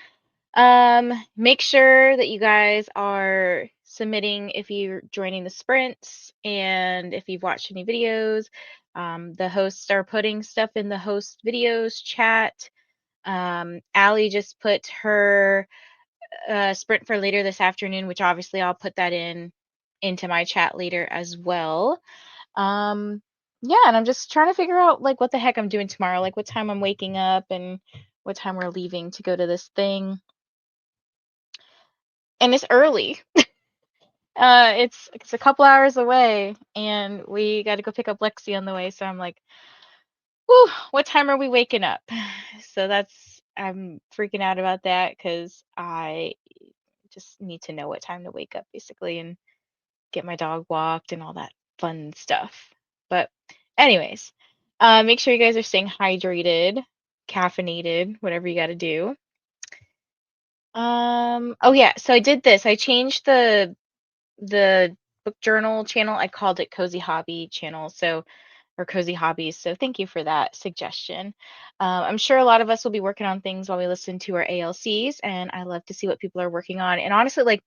A: make sure that you guys are submitting if you're joining the sprints and if you've watched any videos. The hosts are putting stuff in the host videos chat. Allie just put her sprint for later this afternoon, which obviously I'll put that into my chat later as well. Yeah, and I'm just trying to figure out like what the heck I'm doing tomorrow, like what time I'm waking up and what time we're leaving to go to this thing. And it's early. It's a couple hours away, and we got to go pick up Lexi on the way. So I'm like, whew, what time are we waking up? So I'm freaking out about that because I just need to know what time to wake up, basically, and get my dog walked and all that fun stuff. But anyways, make sure you guys are staying hydrated, caffeinated, whatever you got to do. Oh yeah, so I did this. I changed the book journal channel. I called it Cozy Hobby channel, so or Cozy Hobbies. So thank you for that suggestion. I'm sure a lot of us will be working on things while we listen to our ALCs, and I love to see what people are working on. And honestly, like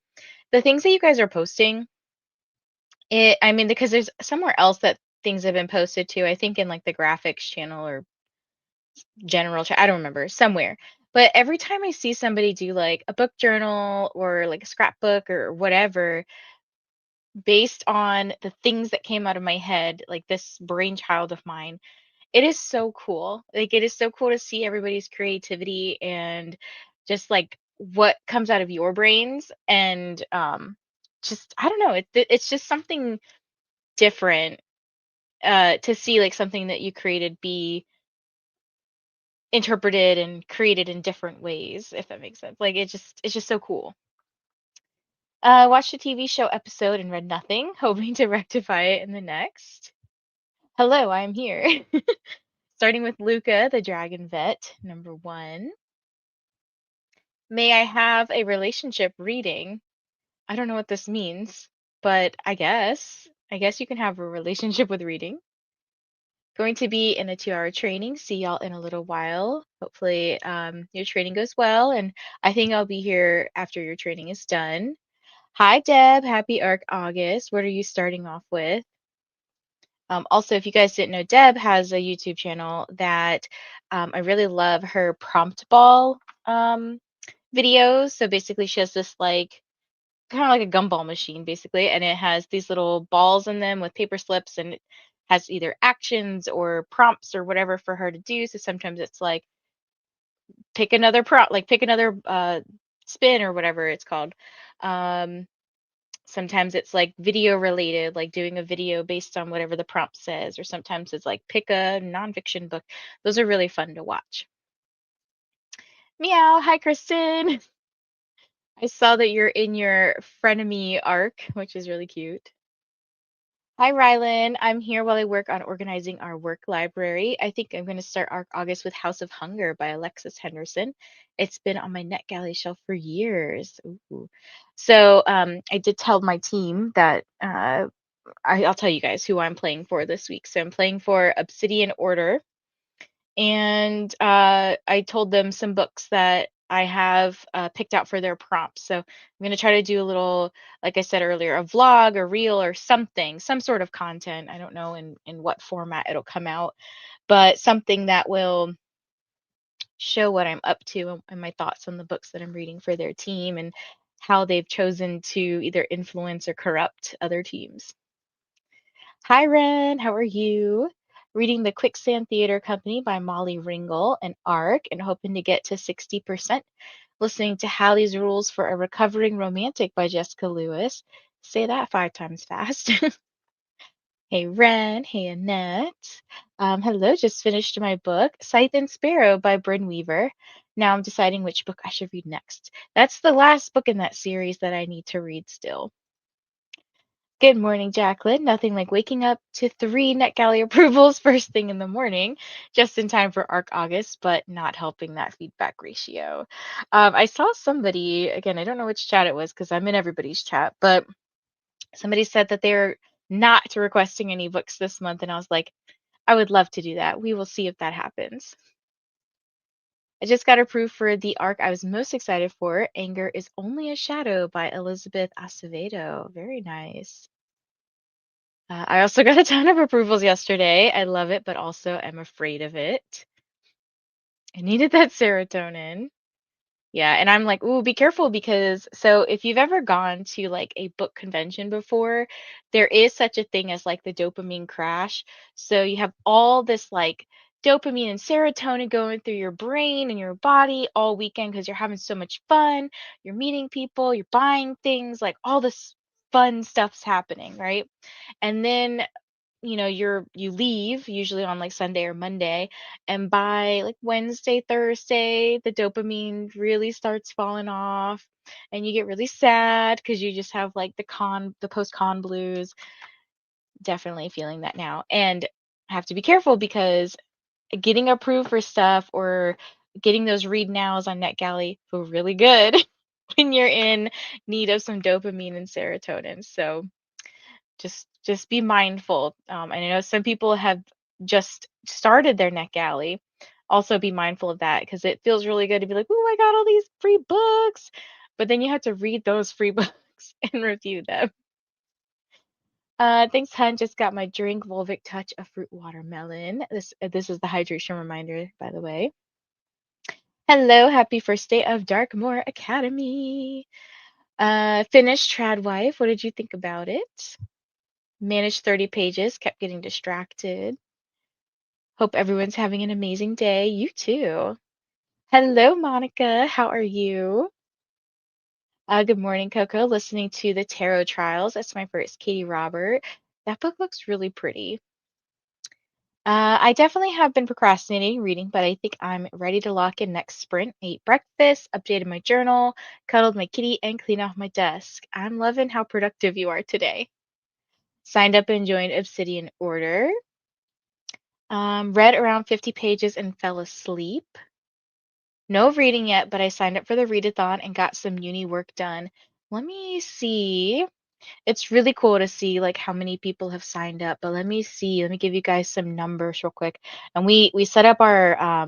A: the things that you guys are posting, I mean, because there's somewhere else that things have been posted to. I think in like the graphics channel or general chat. I don't remember somewhere. But every time I see somebody do like a book journal or like a scrapbook or whatever, based on the things that came out of my head, like this brainchild of mine, it is so cool. Like it is so cool to see everybody's creativity and just like what comes out of your brains and just I don't know, it's just something different to see like something that you created be interpreted and created in different ways, if that makes sense. Like it's just so cool. Watched a TV show episode and read nothing, hoping to rectify it in the next. Hello, I'm here. Starting with Luca, the Dragon Vet, number 1. May I have a relationship reading? I don't know what this means, but I guess. I guess you can have a relationship with reading. Going to be in a 2-hour training. See y'all in a little while. Hopefully, your training goes well, and I think I'll be here after your training is done. Hi, Deb. Happy ARC August. What are you starting off with? Also, if you guys didn't know, Deb has a YouTube channel that I really love her prompt ball videos. So basically, she has this like kind of like a gumball machine, basically, and it has these little balls in them with paper slips, and it has either actions or prompts or whatever for her to do. So sometimes it's like pick another prompt, like pick another spin or whatever it's called. Um, Sometimes it's like video related, like doing a video based on whatever the prompt says, or sometimes it's like pick a nonfiction book. Those are really fun to watch. Meow. Hi, Kristen. I saw that you're in your frenemy arc, which is really cute. Hi, Rylan. I'm here while I work on organizing our work library. I think I'm going to start Arc August with House of Hunger by Alexis Henderson. It's been on my NetGalley shelf for years. Ooh. So I did tell my team that I'll tell you guys who I'm playing for this week. So I'm playing for Obsidian Order, and I told them some books that I have picked out for their prompts. So I'm going to try to do a little, like I said earlier, a vlog, a reel, or something, some sort of content. I don't know in what format it'll come out, but something that will show what I'm up to and my thoughts on the books that I'm reading for their team and how they've chosen to either influence or corrupt other teams. Hi, Ren. How are you? Reading The Quicksand Theater Company by Molly Ringel and ARC and hoping to get to 60%. Listening to Hallie's Rules for a Recovering Romantic by Jessica Lewis. Say that 5 times fast. Hey Ren, hey Annette. Hello, just finished my book, Scythe and Sparrow by Bryn Weaver. Now I'm deciding which book I should read next. That's the last book in that series that I need to read still. Good morning, Jacqueline. Nothing like waking up to 3 NetGalley approvals first thing in the morning, just in time for ARC August, but not helping that feedback ratio. I saw somebody, again, I don't know which chat it was because I'm in everybody's chat, but somebody said that they're not requesting any books this month, and I was like, I would love to do that. We will see if that happens. I just got approved for the arc I was most excited for, Anger is Only a Shadow by Elizabeth Acevedo. Very nice. I also got a ton of approvals yesterday. I love it, but also am afraid of it. I needed that serotonin. Yeah, and I'm like, ooh, be careful because so if you've ever gone to like a book convention before, there is such a thing as like the dopamine crash. So you have all this like dopamine and serotonin going through your brain and your body all weekend because you're having so much fun, you're meeting people, you're buying things, like all this fun stuff's happening, right? And then you leave usually on like Sunday or Monday, and by like Wednesday, Thursday, the dopamine really starts falling off and you get really sad because you just have like the post-con blues. Definitely feeling that now. And I have to be careful because getting approved for stuff or getting those read nows on NetGalley feel really good when you're in need of some dopamine and serotonin. So just be mindful. And I know some people have just started their NetGalley. Also be mindful of that because it feels really good to be like, oh, I got all these free books. But then you have to read those free books and review them. Thanks, hun. Just got my drink, Volvic Touch of Fruit Watermelon. This is the hydration reminder, by the way. Hello, happy first day of Darkmoor Academy. Finished Tradwife. What did you think about it? Managed 30 pages, kept getting distracted. Hope everyone's having an amazing day. You too. Hello, Monica. How are you? Good morning, Coco. Listening to the Tarot Trials. That's my first, Katie Robert. That book looks really pretty. I definitely have been procrastinating reading, but I think I'm ready to lock in next sprint. Ate breakfast, updated my journal, cuddled my kitty, and cleaned off my desk. I'm loving how productive you are today. Signed up and joined Obsidian Order. Read around 50 pages and fell asleep. No reading yet, but I signed up for the readathon and got some uni work done. Let me see. It's really cool to see like how many people have signed up, but let me see. Let me give you guys some numbers real quick. And we set up our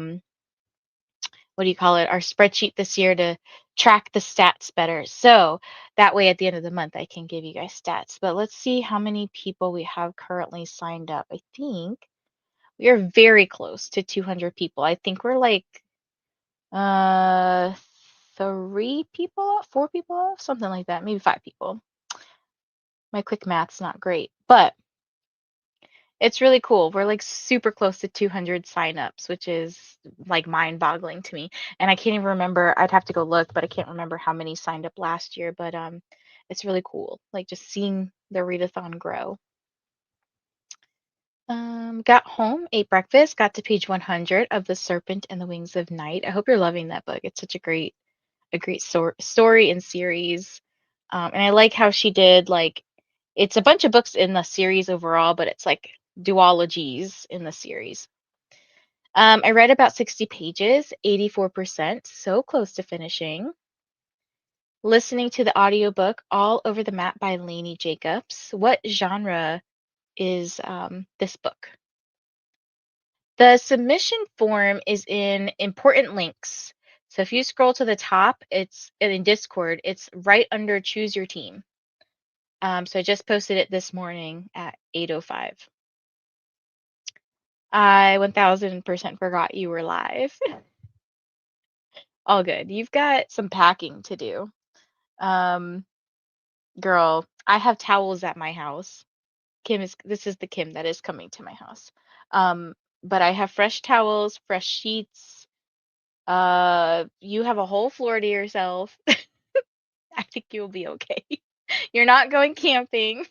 A: what do you call it? Our spreadsheet this year to track the stats better. So that way at the end of the month I can give you guys stats. But let's see how many people we have currently signed up. I think we are very close to 200 people. I think we're like uh 3 people off, 4 people off, something like that, maybe 5 people. My quick math's not great, but it's really cool. We're like super close to 200 signups, which is like mind-boggling to me. And I can't even remember, I'd have to go look, but I can't remember how many signed up last year, but it's really cool. Like just seeing the readathon grow. Got home, ate breakfast, got to page 100 of The Serpent and the Wings of Night. I hope you're loving that book. It's such a great story and series. And I like how she did like it's a bunch of books in the series overall, but it's like duologies in the series. I read about 60 pages, 84%, so close to finishing. Listening to the audiobook All Over the Map by Lainey Jacobs. What genre is this book? The submission form is in important links. So if you scroll to the top, it's in Discord, it's right under choose your team. So I just posted it this morning at 8:05. I 1000% forgot you were live. All good. You've got some packing to do. Um, Girl, I have towels at my house. This is the Kim that is coming to my house. Um, but I have fresh towels, fresh sheets. You have a whole floor to yourself. I think you'll be okay. You're not going camping.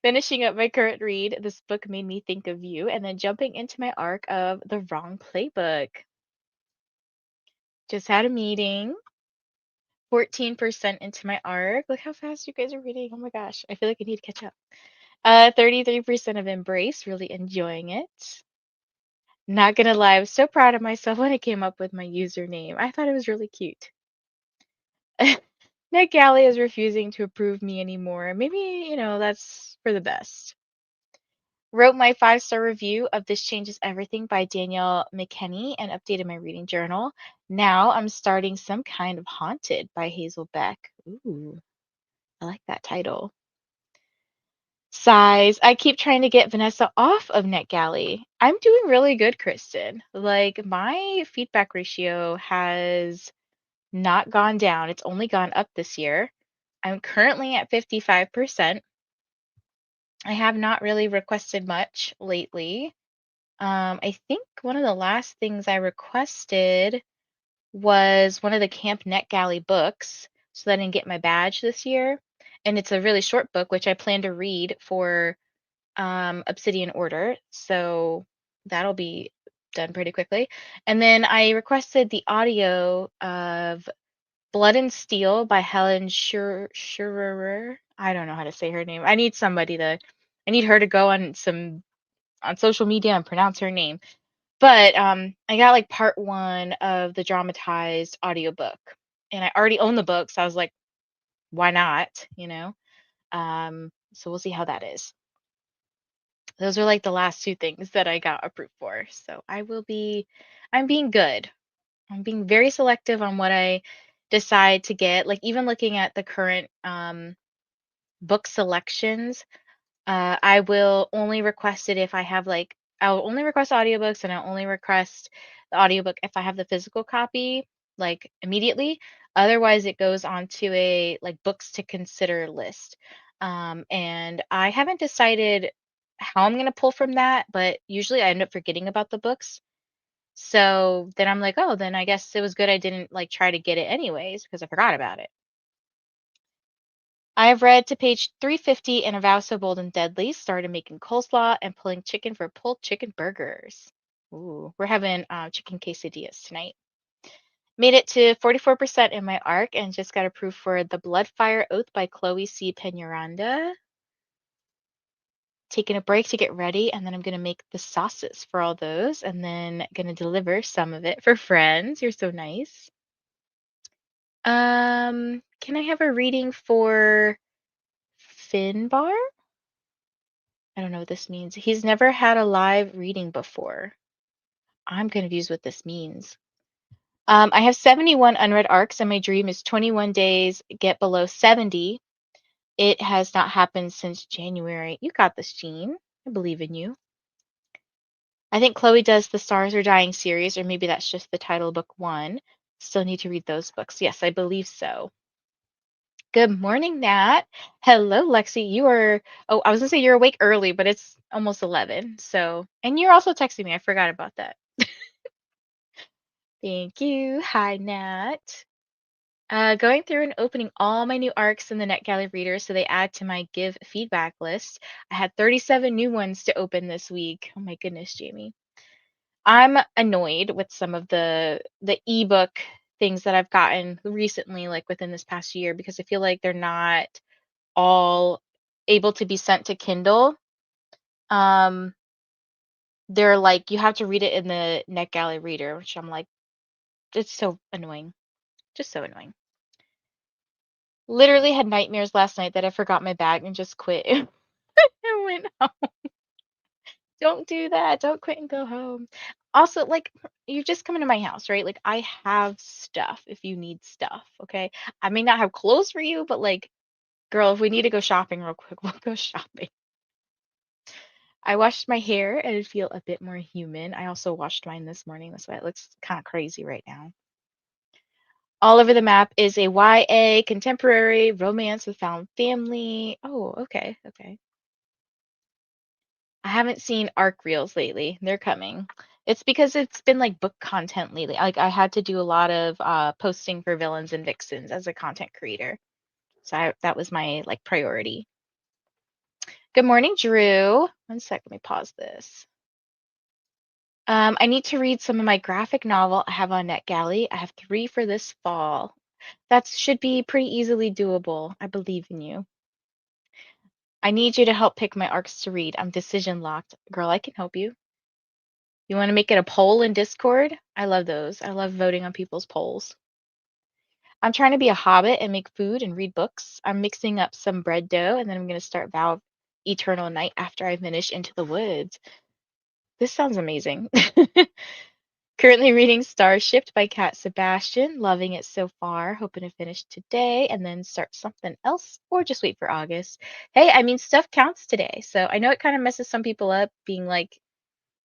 A: Finishing up my current read, this book made me think of you, and then jumping into my arc of The Wrong Playbook. Just had a meeting. 14% into my arc. Look how fast you guys are reading. Oh my gosh. I feel like I need to catch up. 33% of Embrace, really enjoying it. Not gonna lie, I was so proud of myself when I came up with my username. I thought it was really cute. Nick Galley is refusing to approve me anymore. Maybe, that's for the best. Wrote my 5-star review of This Changes Everything by Danielle McKenney and updated my reading journal. Now I'm starting Some Kind of Haunted by Hazel Beck. Ooh, I like that title. Sighs. I keep trying to get Vanessa off of NetGalley. I'm doing really good, Kristen. Like, my feedback ratio has not gone down. It's only gone up this year. I'm currently at 55%. I have not really requested much lately. I think one of the last things I requested was one of the Camp NetGalley books so that I can get my badge this year. And it's a really short book, which I plan to read for Obsidian Order. So that'll be done pretty quickly. And then I requested the audio of Blood and Steel by Helen Schurer. I don't know how to say her name. I need her to go on social media and pronounce her name. But I got like part 1 of the dramatized audiobook. And I already own the book, so I was like, why not? So we'll see how that is. Those are like the last 2 things that I got approved for. So I'm being good. I'm being very selective on what I decide to get. Like even looking at the current book selections, I will only request it if I have I'll only request audiobooks and I'll only request the audiobook if I have the physical copy like immediately. Otherwise it goes on to a like books to consider list. And I haven't decided how I'm going to pull from that, but usually I end up forgetting about the books. So then I'm like, oh, then I guess it was good I didn't like try to get it anyways because I forgot about it. I have read to page 350 in A Vow So Bold and Deadly, started making coleslaw and pulling chicken for pulled chicken burgers. Ooh, we're having chicken quesadillas tonight. Made it to 44% in my arc and just got approved for The Bloodfire Oath by Chloe C. Peñaranda. Taking a break to get ready, and then I'm going to make the sauces for all those, and then going to deliver some of it for friends. You're so nice. Can I have a reading for Finbar? I don't know what this means. He's never had a live reading before. I'm confused what this means. I have 71 unread arcs, and my dream is 21 days, get below 70. It has not happened since January. You got this, Jean. I believe in you. I think Chloe does the Stars Are Dying series, or maybe that's just the title, book 1. Still need to read those books. Yes, I believe so. Good morning, Nat. Hello, Lexi. I was gonna say you're awake early, but it's almost 11. So, and you're also texting me. I forgot about that. Thank you. Hi, Nat. Going through and opening all my new arcs in the NetGalley reader so they add to my give feedback list. I had 37 new ones to open this week. Oh my goodness, Jamie. I'm annoyed with some of the ebook things that I've gotten recently, like within this past year, because I feel like they're not all able to be sent to Kindle. They're like you have to read it in the NetGalley reader, which I'm like, it's so annoying. Just so annoying. Literally had nightmares last night that I forgot my bag and just quit and went home. Don't do that. Don't quit and go home. Also, like, you're just coming to my house, right? Like, I have stuff if you need stuff, okay? I may not have clothes for you, but like, girl, if we need to go shopping real quick, we'll go shopping. I washed my hair and I feel a bit more human. I also washed mine this morning. That's why it looks kind of crazy right now. All over the map is a YA contemporary romance with found family. Oh, okay, okay. I haven't seen arc reels lately. They're coming. It's because it's been like book content lately. Like I had to do a lot of posting for Villains and Vixens as a content creator. So that was my like priority. Good morning, Drew. One sec, let me pause this. I need to read some of my graphic novel I have on NetGalley. I have 3 for this fall. That should be pretty easily doable. I believe in you. I need you to help pick my arcs to read. I'm decision locked. Girl, I can help you. You want to make it a poll in Discord? I love those. I love voting on people's polls. I'm trying to be a hobbit and make food and read books. I'm mixing up some bread dough and then I'm going to start Vow of Eternal Night after I finish Into the Woods. This sounds amazing. Currently reading Starship by Cat Sebastian. Loving it so far. Hoping to finish today and then start something else or just wait for August. Hey, I mean, stuff counts today. So I know it kind of messes some people up being like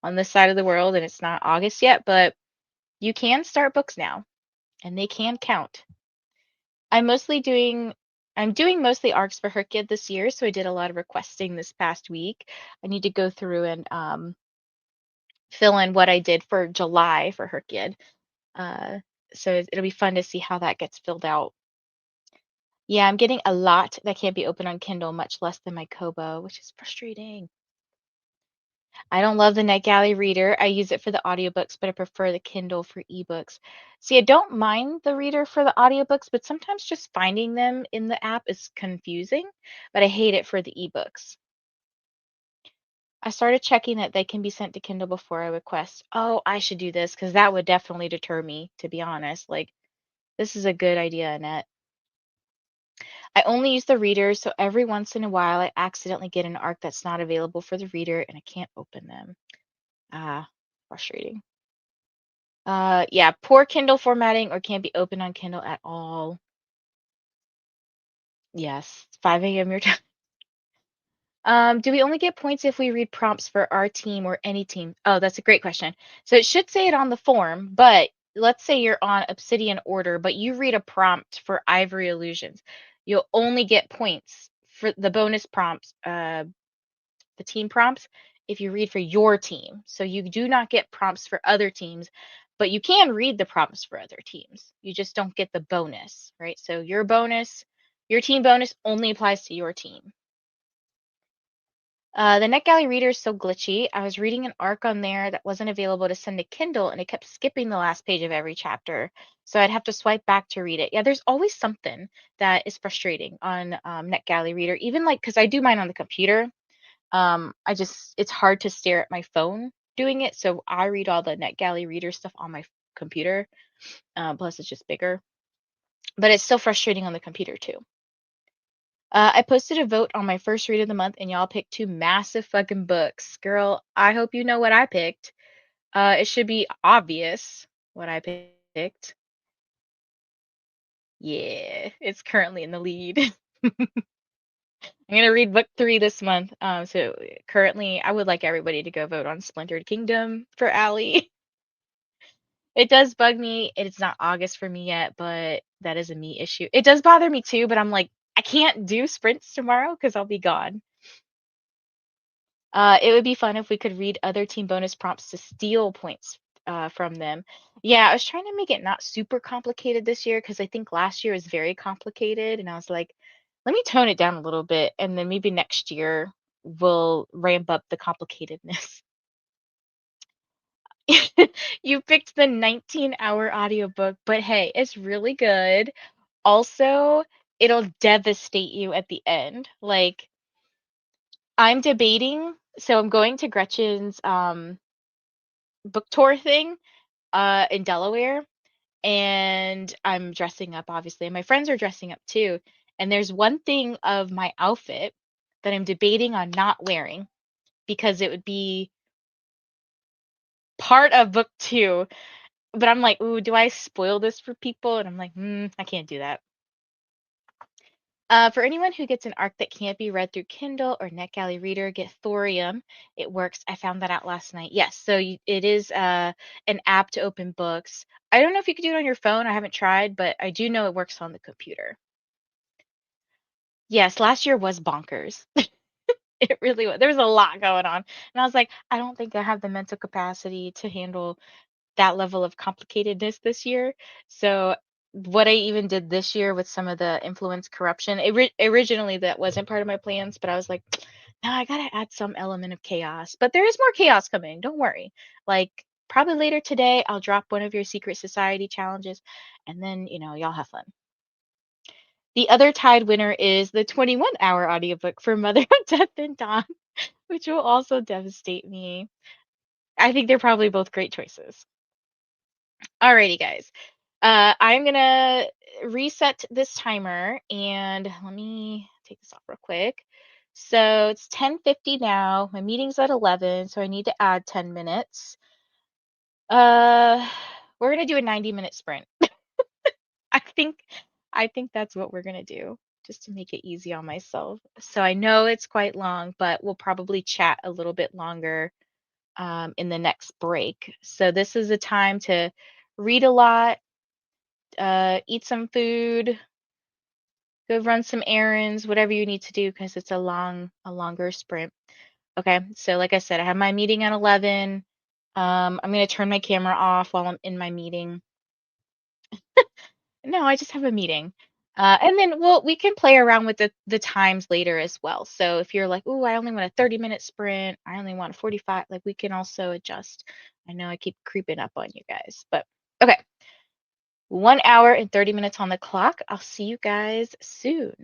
A: on this side of the world and it's not August yet, but you can start books now and they can count. I'm mostly doing I'm doing mostly arcs for Herkid this year, so I did a lot of requesting this past week. I need to go through and fill in what I did for July for Herkid. Uh, so it'll be fun to see how that gets filled out. Yeah, I'm getting a lot that can't be opened on Kindle, much less than my Kobo, which is frustrating. I don't love the NetGalley reader. I use it for the audiobooks, but I prefer the Kindle for ebooks. See, I don't mind the reader for the audiobooks, but sometimes just finding them in the app is confusing, but I hate it for the ebooks. I started checking that they can be sent to Kindle before I request. Oh, I should do this because that would definitely deter me, to be honest. Like, this is a good idea, Annette. I only use the reader, so every once in a while I accidentally get an arc that's not available for the reader and I can't open them. Ah, frustrating. Yeah, poor Kindle formatting or can't be opened on Kindle at all. Yes, 5 a.m. your time. Do we only get points if we read prompts for our team or any team? Oh, that's a great question. So it should say it on the form, but let's say you're on Obsidian Order, but you read a prompt for Ivory Illusions. You'll only get points for the bonus prompts, the team prompts, if you read for your team. So you do not get prompts for other teams, but you can read the prompts for other teams. You just don't get the bonus, right? So your bonus, your team bonus only applies to your team. The NetGalley reader is so glitchy. I was reading an arc on there that wasn't available to send to Kindle, and it kept skipping the last page of every chapter. So I'd have to swipe back to read it. Yeah, there's always something that is frustrating on NetGalley reader, even like because I do mine on the computer. It's hard to stare at my phone doing it, so I read all the NetGalley reader stuff on my computer. Plus, it's just bigger, but it's still frustrating on the computer too. I posted a vote on my first read of the month, and y'all picked 2 massive fucking books. Girl, I hope you know what I picked. It should be obvious what I picked. Yeah, it's currently in the lead. I'm gonna read book 3 this month. So currently, I would like everybody to go vote on Splintered Kingdom for Allie. It does bug me. It's not August for me yet, but that is a me issue. It does bother me too, but I'm like, I can't do sprints tomorrow because I'll be gone. It would be fun if we could read other team bonus prompts to steal points from them. Yeah, I was trying to make it not super complicated this year because I think last year was very complicated, and I was like, let me tone it down a little bit, and then maybe next year we'll ramp up the complicatedness. You picked the 19-hour audiobook, but hey, it's really good. Also, it'll devastate you at the end. Like, I'm debating, so I'm going to Gretchen's book tour thing in Delaware, and I'm dressing up, obviously. My friends are dressing up too. And there's one thing of my outfit that I'm debating on not wearing because it would be part of book 2. But I'm like, ooh, do I spoil this for people? And I'm like, I can't do that. For anyone who gets an arc that can't be read through Kindle or NetGalley Reader, get Thorium. It works. I found that out last night. Yes, so it is an app to open books. I don't know if you could do it on your phone. I haven't tried, but I do know it works on the computer. Yes, last year was bonkers. It really was. There was a lot going on. And I was like, I don't think I have the mental capacity to handle that level of complicatedness this year. So what I even did this year with some of the influence corruption, originally that wasn't part of my plans, but I was like, Now I gotta add some element of chaos, but there is more chaos coming. Don't worry. Like probably later today, I'll drop one of your secret society challenges, and then y'all have fun. The other tied winner is the 21-hour audiobook for Mother of Death and Dawn, which will also devastate me. I think they're probably both great choices. Alrighty, guys. I'm gonna reset this timer and let me take this off real quick. So it's 10:50 now. My meeting's at 11, so I need to add 10 minutes. Uh, we're gonna do a 90-minute sprint. I think I think that's what we're gonna do, just to make it easy on myself. So I know it's quite long, but we'll probably chat a little bit longer in the next break. So this is a time to read a lot, eat some food, go run some errands, whatever you need to do because it's a longer sprint. Okay, so like I said, I have my meeting at 11. I'm gonna turn my camera off while I'm in my meeting. No, I just have a meeting. And then we can play around with the times later as well. So if you're like, oh, I only want a 30-minute sprint, I only want a 45, like we can also adjust. I know I keep creeping up on you guys, but okay. 1 hour and 30 minutes on the clock. I'll see you guys soon.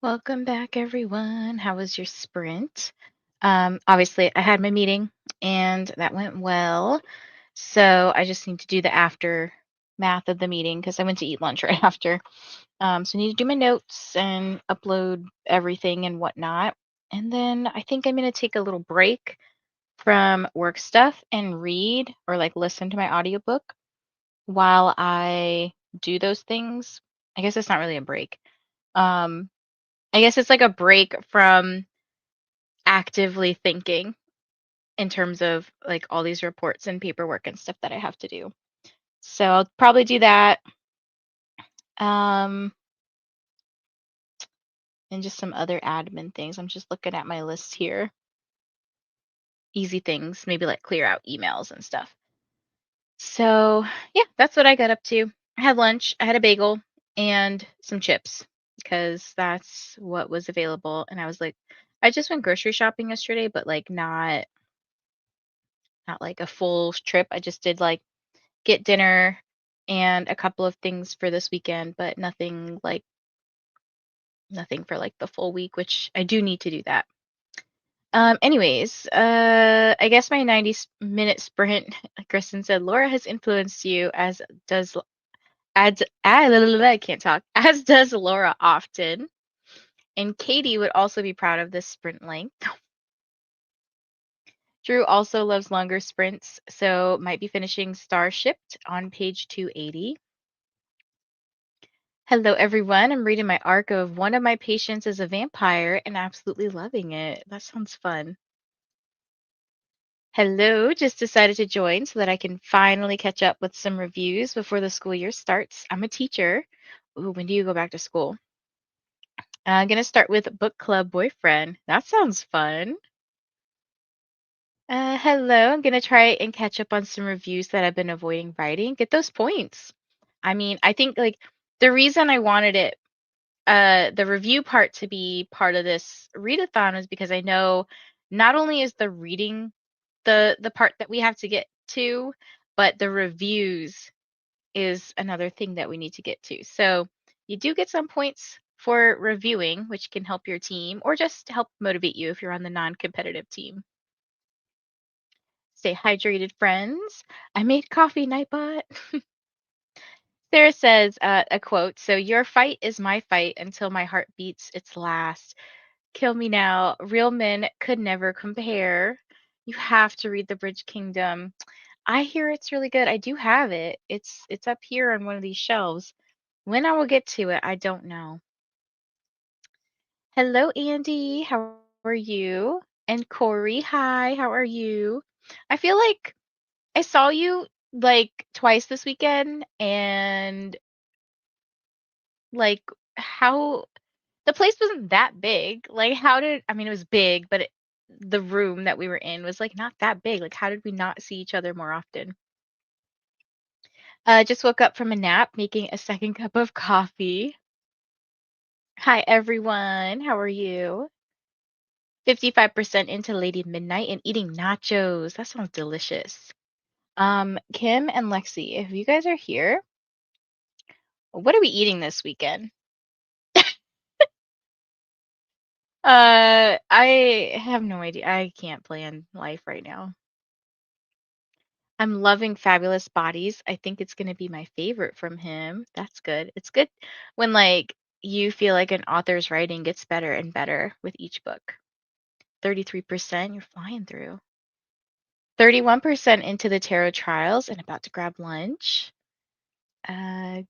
A: Welcome back, everyone. How was your sprint? Obviously, I had my meeting and that went well. So I just need to do the aftermath of the meeting because I went to eat lunch right after. So I need to do my notes and upload everything and whatnot. And then I think I'm going to take a little break from work stuff and read or like listen to my audiobook while I do those things. I guess it's not really a break. Um, I guess it's like a break from actively thinking in terms of like all these reports and paperwork and stuff that I have to do. So I'll probably do that. Um, and just some other admin things. I'm just looking at my list here. Easy things, maybe like clear out emails and stuff. So yeah, that's what I got up to. I had lunch, I had a bagel and some chips because that's what was available. And I was like, I just went grocery shopping yesterday, but like not like a full trip. I just did like get dinner and a couple of things for this weekend, but nothing for like the full week, which I do need to do that. Anyways, I guess my 90-minute sprint, like Kristen said, Laura has influenced you does I can't talk, as does Laura often. And Katie would also be proud of this sprint length. Drew also loves longer sprints, so might be finishing Starshipped on page 280. Hello, everyone. I'm reading my arc of one of my patients is a vampire and absolutely loving it. That sounds fun. Hello, just decided to join so that I can finally catch up with some reviews before the school year starts. I'm a teacher. Ooh, when do you go back to school? I'm going to start with Book Club Boyfriend. That sounds fun. Hello, I'm going to try and catch up on some reviews that I've been avoiding writing. Get those points. I mean, I think like the reason I wanted it the review part to be part of this readathon is because I know not only is the reading the part that we have to get to, but the reviews is another thing that we need to get to. So you do get some points for reviewing, which can help your team or just help motivate you if you're on the non-competitive team. Stay hydrated, friends. I made coffee, Nightbot. Sarah says a quote. So your fight is my fight until my heart beats its last. Kill me now. Real men could never compare. You have to read The Bridge Kingdom. I hear it's really good. I do have it. It's up here on one of these shelves. When I will get to it, I don't know. Hello, Andy. How are you? And Corey, hi. How are you? I feel like I saw you like twice this weekend, and like how the place wasn't that big. Like, I mean, it was big, but the room that we were in was like not that big. Like, how did we not see each other more often? Just woke up from a nap, making a second cup of coffee. Hi, everyone. How are you? 55% into Lady Midnight and eating nachos. That sounds delicious. Kim and Lexi, if you guys are here, what are we eating this weekend? I have no idea. I can't plan life right now. I'm loving Fabulous Bodies. I think it's going to be my favorite from him. That's good. It's good when like you feel like an author's writing gets better and better with each book. 33%, you're flying through. 31% into the Tarot Trials and about to grab lunch.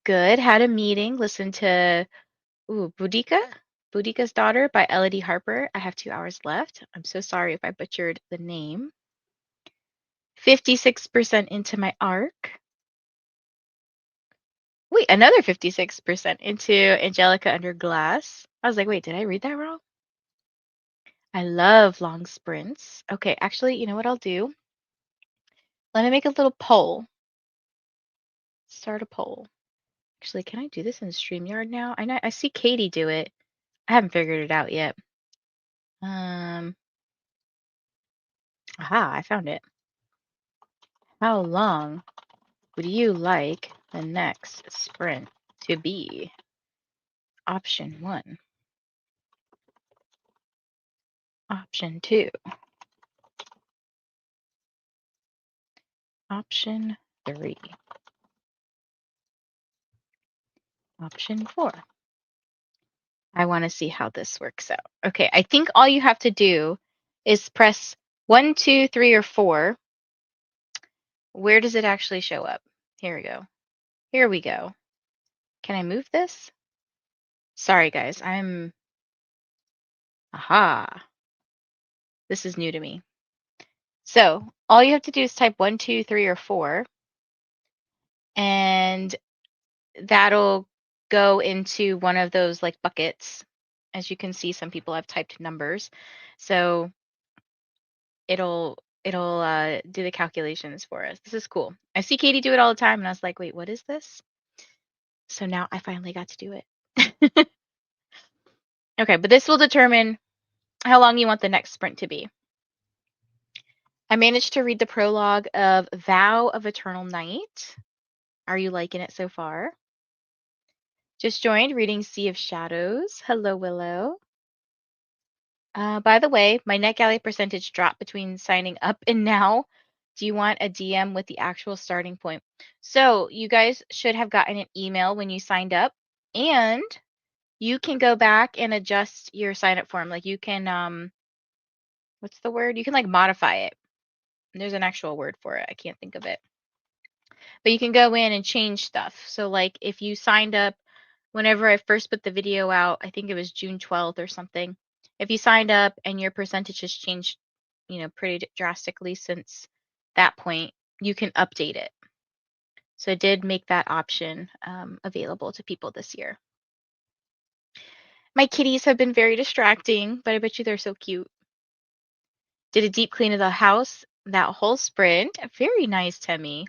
A: Good. Had a meeting. Listened to Boudica's Daughter by Elodie Harper. I have 2 hours left. I'm so sorry if I butchered the name. 56% into my arc. Wait, another 56% into Angelica Under Glass. I was like, wait, did I read that wrong? I love long sprints. Okay, actually, you know what I'll do? Let me make a little poll. Start a poll. Actually, can I do this in StreamYard now? I know I see Katie do it. I haven't figured it out yet. Aha, I found it. How long would you like the next sprint to be? Option 1. Option 2. Option 3. Option 4. I want to see how this works out. Okay, I think all you have to do is press 1, 2, 3, or 4. Where does it actually show up? Here we go. Here we go. Can I move this? Sorry, guys. Aha. This is new to me. So all you have to do is type 1, 2, 3, or 4, and that'll go into one of those like buckets. As you can see, some people have typed numbers. So it'll do the calculations for us. This is cool. I see Katie do it all the time, and I was like, wait, what is this? So now I finally got to do it. Okay, but this will determine how long you want the next sprint to be. I managed to read the prologue of Vow of Eternal Night. Are you liking it so far? Just joined reading Sea of Shadows. Hello, Willow. By the way, my NetGalley percentage dropped between signing up and now. Do you want a DM with the actual starting point? So you guys should have gotten an email when you signed up, and you can go back and adjust your sign up form. Like you can, what's the word? You can like modify it. There's an actual word for it. I can't think of it. But you can go in and change stuff. So like if you signed up whenever I first put the video out, I think it was June 12th or something. If you signed up and your percentage has changed, pretty drastically since that point, you can update it. So I did make that option available to people this year. My kitties have been very distracting, but I bet you they're so cute. Did a deep clean of the house that whole sprint. Very nice, Temmie.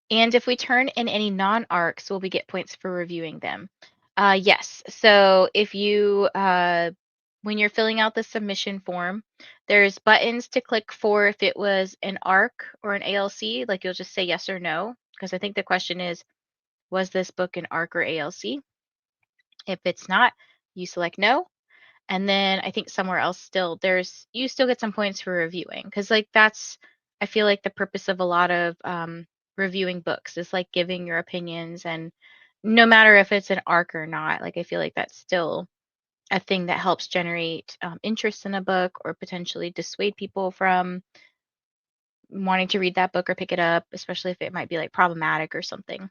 A: And if we turn in any non-arcs, will we get points for reviewing them? Yes. So if you, when you're filling out the submission form, there's buttons to click for if it was an ARC or an ALC. Like you'll just say yes or no, because I think the question is, was this book an ARC or ALC? If it's not, you select no. And then I think somewhere else still, you still get some points for reviewing, because like that's, I feel like the purpose of a lot of reviewing books is like giving your opinions, and no matter if it's an arc or not, like I feel like that's still a thing that helps generate interest in a book or potentially dissuade people from wanting to read that book or pick it up, especially if it might be like problematic or something.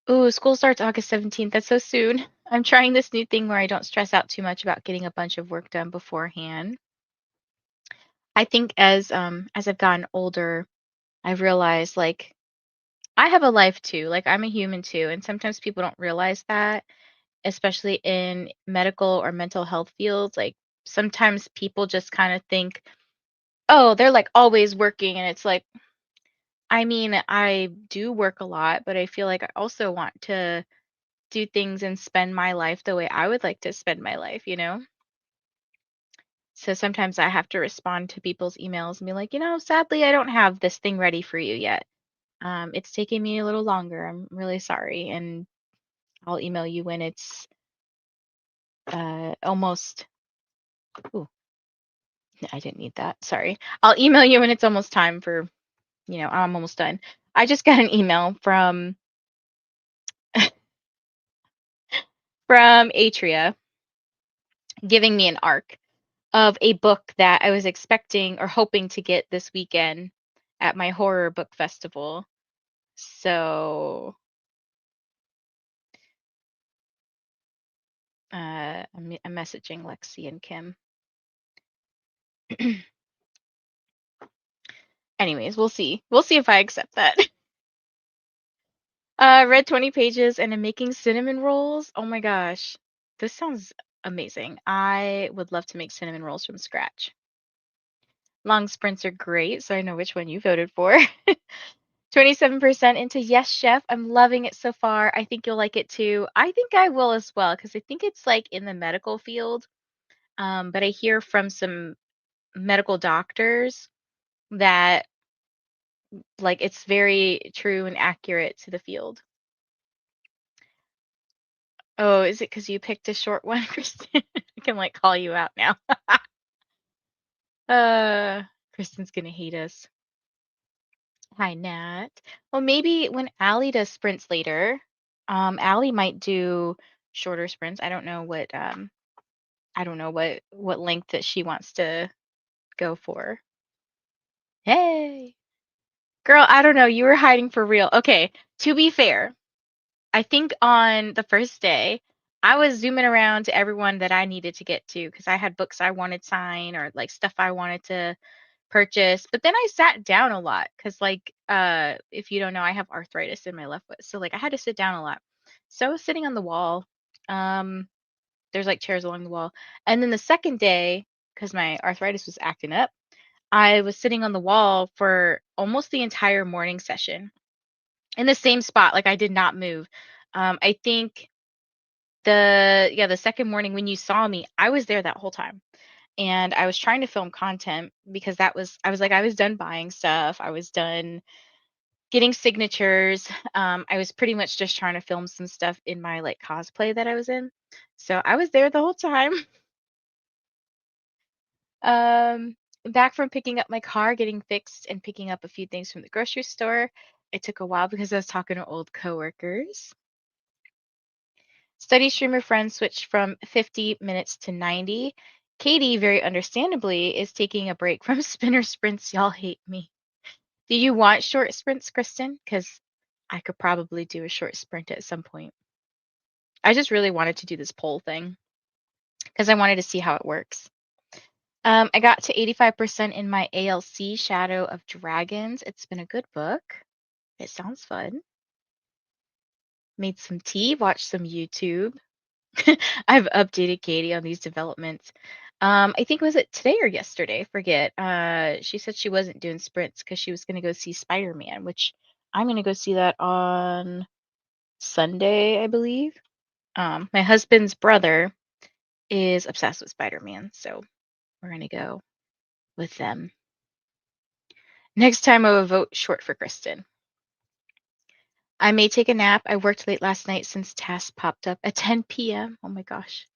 A: Ooh, school starts August 17th. That's so soon. I'm trying this new thing where I don't stress out too much about getting a bunch of work done beforehand. I think as I've gotten older, I've realized like I have a life too. Like I'm a human too, and sometimes people don't realize that, especially in medical or mental health fields. Like sometimes people just kind of think, "Oh, they're like always working." And it's like, I mean, I do work a lot, but I feel like I also want to do things and spend my life the way I would like to spend my life? So sometimes I have to respond to people's emails and be like, sadly, I don't have this thing ready for you yet. It's taking me a little longer. I'm really sorry. And I'll email you when it's almost. Ooh, I didn't need that. Sorry. I'll email you when it's almost time for, I'm almost done. I just got an email from Atria giving me an arc of a book that I was expecting or hoping to get this weekend at my horror book festival. So I'm messaging Lexi and Kim. Anyways, we'll see. We'll see if I accept that. Read 20 pages and I'm making cinnamon rolls. Oh my gosh. This sounds amazing. I would love to make cinnamon rolls from scratch. Long sprints are great, so I know which one you voted for. 27% into yes, chef. I'm loving it so far. I think you'll like it too. I think I will as well, because I think it's like in the medical field. But I hear from some medical doctors that like it's very true and accurate to the field. Oh, is it because you picked a short one, Kristen? I can like call you out now. Uh, Kristen's gonna hate us. Hi, Nat. Well, maybe when Allie does sprints later, Allie might do shorter sprints. I don't know what length that she wants to go for. Hey, girl, I don't know. You were hiding for real. Okay, to be fair, I think on the first day, I was zooming around to everyone that I needed to get to because I had books I wanted signed or like stuff I wanted to purchase. But then I sat down a lot because like if you don't know, I have arthritis in my left foot. So like I had to sit down a lot. So I was sitting on the wall. Um there's like chairs along the wall. And then the second day, because my arthritis was acting up, I was sitting on the wall for almost the entire morning session in the same spot. Like I did not move. I think the second morning when you saw me, I was there that whole time. And I was trying to film content because I was done buying stuff. I was done getting signatures. I was pretty much just trying to film some stuff in my like cosplay that I was in. So I was there the whole time. Um, Back from picking up my car, getting fixed, and picking up a few things from the grocery store. It took a while because I was talking to old coworkers. Study streamer friends switched from 50 minutes to 90. Katie, very understandably, is taking a break from spinner sprints. Y'all hate me. Do you want short sprints, Kristen? Because I could probably do a short sprint at some point. I just really wanted to do this poll thing because I wanted to see how it works. I got to 85% in my ALC Shadow of Dragons. It's been a good book. It sounds fun. Made some tea, watched some YouTube. I've updated Katie on these developments. I think was it today or yesterday? Forget. She said she wasn't doing sprints because she was going to go see Spider-Man, which I'm going to go see that on Sunday, I believe. My husband's brother is obsessed with Spider-Man, so we're going to go with them. Next time I will vote short for Kristen. I may take a nap. I worked late last night since task popped up at 10 p.m. Oh my gosh.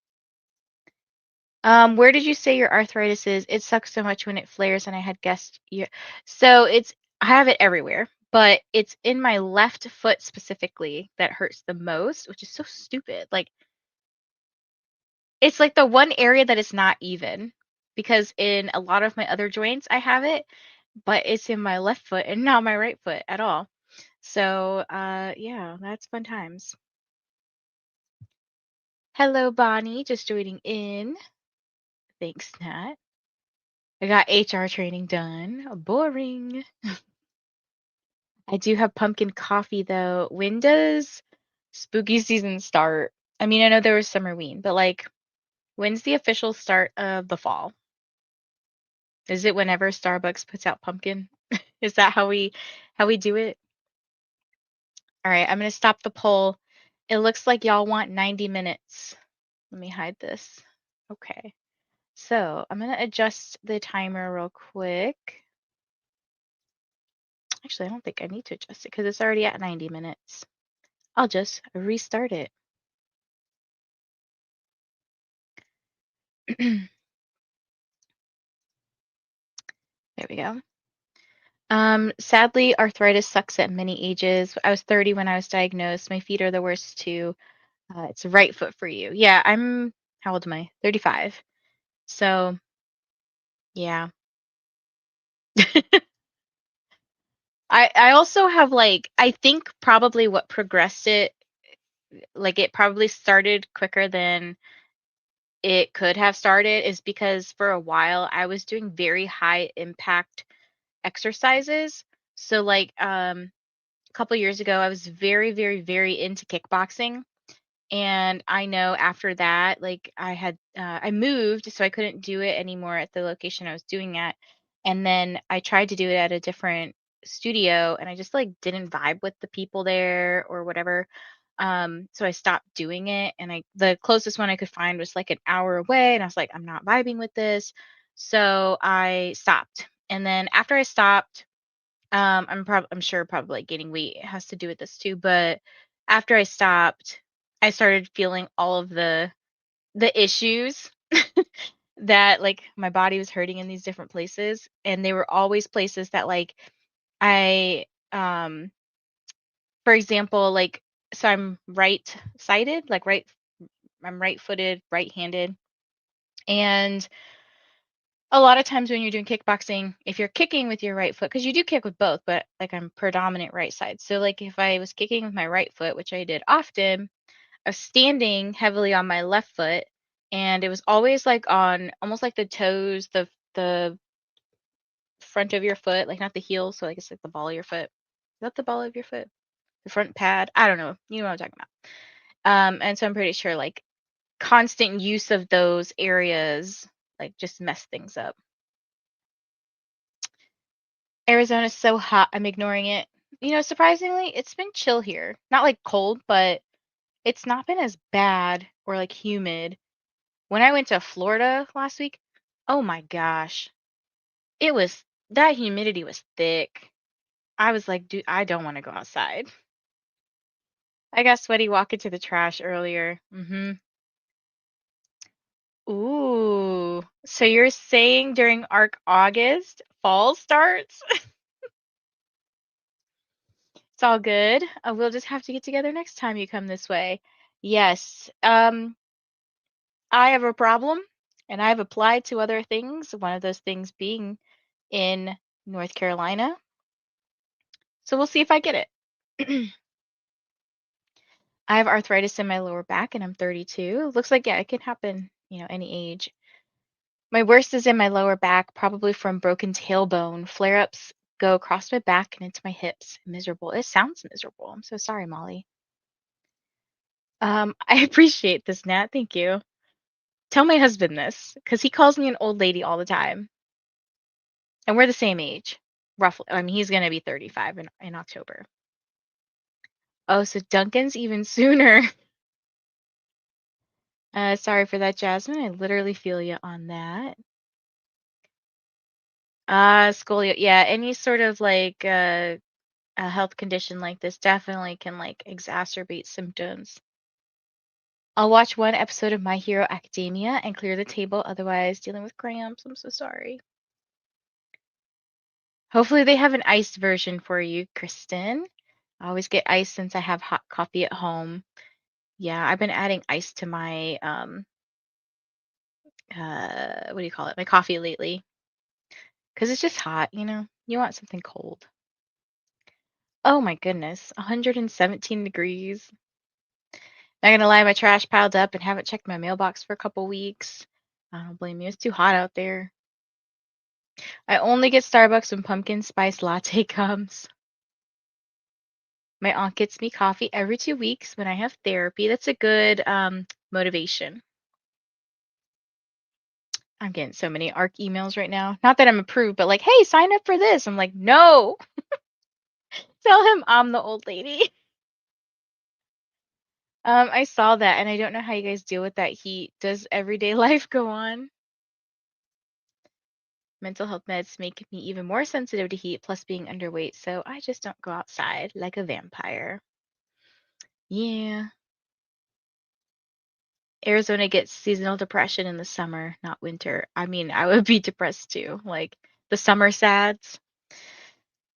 A: Where did you say your arthritis is? It sucks so much when it flares, and I had guessed you. So I have it everywhere, but it's in my left foot specifically that hurts the most, which is so stupid. Like it's like the one area that is not even because in a lot of my other joints I have it, but it's in my left foot and not my right foot at all. So, yeah, that's fun times. Hello, Bonnie, just joining in. Thanks, Nat. I got HR training done. Boring. I do have pumpkin coffee though. When does spooky season start? I mean, I know there was Summerween, but like, when's the official start of the fall? Is it whenever Starbucks puts out pumpkin? Is that how we do it? All right, I'm gonna stop the poll. It looks like y'all want 90 minutes. Let me hide this. Okay. So I'm gonna adjust the timer real quick. Actually, I don't think I need to adjust it because it's already at 90 minutes. I'll just restart it. There we go. Sadly, arthritis sucks at many ages. I was 30 when I was diagnosed. My feet are the worst too. It's right foot for you. Yeah, how old am I? 35. So, yeah. I also have like, I think probably what progressed it, like it probably started quicker than it could have started is because for a while I was doing very high impact exercises. So like a couple years ago I was very very into kickboxing, and I know after that like I moved so I couldn't do it anymore at the location I was doing at, and then I tried to do it at a different studio and I just like didn't vibe with the people there or whatever. So I stopped doing it, and the closest one I could find was like an hour away, and I was like, I'm not vibing with this. So I stopped. And then after I stopped, I'm sure probably like gaining weight has to do with this too, but after I stopped, I started feeling all of the issues that like my body was hurting in these different places, and they were always places that like I for example, like so I'm right-sided, like I'm right-footed, right-handed, and a lot of times when you're doing kickboxing, if you're kicking with your right foot, because you do kick with both, but like I'm predominant right side. So like if I was kicking with my right foot, which I did often, I was standing heavily on my left foot, and it was always like on almost like the toes, the front of your foot, like not the heel, so like it's like the ball of your foot. Is that the ball of your foot? The front pad? I don't know. You know what I'm talking about. And so I'm pretty sure like constant use of those areas like just mess things up. Arizona's so hot, I'm ignoring it. You know, surprisingly, it's been chill here. Not like cold, but it's not been as bad or like humid. When I went to Florida last week, oh my gosh, it was that humidity was thick. I was like, dude, I don't want to go outside. I got sweaty walking to the trash earlier. Ooh, so you're saying during arc August, fall starts? It's all good. We'll just have to get together next time you come this way. Yes. I have a problem, and I've applied to other things, one of those things being in North Carolina. So we'll see if I get it. I have arthritis in my lower back and I'm 32. Looks like, yeah, it can happen, any age. My worst is in my lower back, probably from broken tailbone. Flare-ups go across my back and into my hips. Miserable. It sounds miserable. I'm so sorry, Molly. I appreciate this, Nat. Thank you. Tell my husband this, because he calls me an old lady all the time. And we're the same age, roughly. I mean, he's going to be 35 in October. Oh, so Duncan's even sooner. Sorry for that, Jasmine. I literally feel you on that. Scolio. Yeah, any sort of like a health condition like this definitely can like exacerbate symptoms. I'll watch one episode of My Hero Academia and clear the table, otherwise dealing with cramps. I'm so sorry. Hopefully they have an iced version for you, Kristen. I always get ice since I have hot coffee at home. Yeah, I've been adding ice to my what do you call it? My coffee lately. Because it's just hot, you know? You want something cold. Oh my goodness, 117 degrees. Not gonna lie, my trash piled up and haven't checked my mailbox for a couple weeks. I don't blame you. It's too hot out there. I only get Starbucks when pumpkin spice latte comes. My aunt gets me coffee every 2 weeks when I have therapy. That's a good motivation. I'm getting so many ARC emails right now. Not that I'm approved, but like, hey, sign up for this. I'm like, no. Tell him I'm the old lady. I saw that and I don't know how you guys deal with that heat. Does everyday life go on? Mental health meds make me even more sensitive to heat, plus being underweight, so I just don't go outside like a vampire. Yeah. Arizona gets seasonal depression in the summer, not winter. I mean, I would be depressed too, like the summer sads,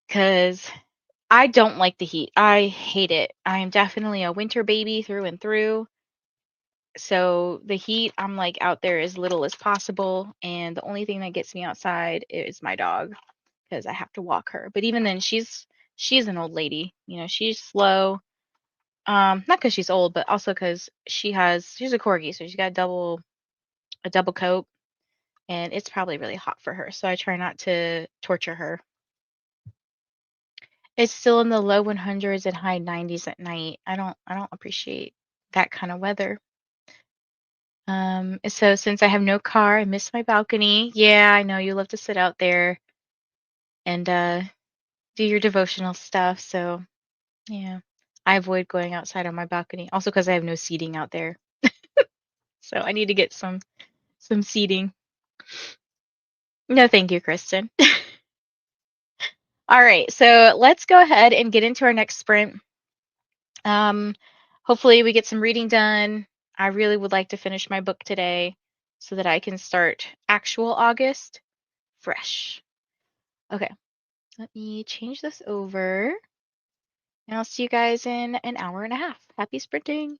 A: because I don't like the heat. I hate it. I am definitely a winter baby through and through. So the heat, I'm like out there as little as possible. And the only thing that gets me outside is my dog because I have to walk her. But even then, she's an old lady. You know, she's slow. Not because she's old, but also because she's a corgi, so she's got a double coat, and it's probably really hot for her. So I try not to torture her. It's still in the low 100s and high 90s at night. I don't appreciate that kind of weather. So since I have no car, I miss my balcony. Yeah, I know you love to sit out there and do your devotional stuff. So yeah, I avoid going outside on my balcony. Also because I have no seating out there. So I need to get some seating. No, thank you, Kristen. All right, so let's go ahead and get into our next sprint. Um, hopefully we get some reading done. I really would like to finish my book today so that I can start actual August fresh. Okay, let me change this over. And I'll see you guys in an hour and a half. Happy sprinting.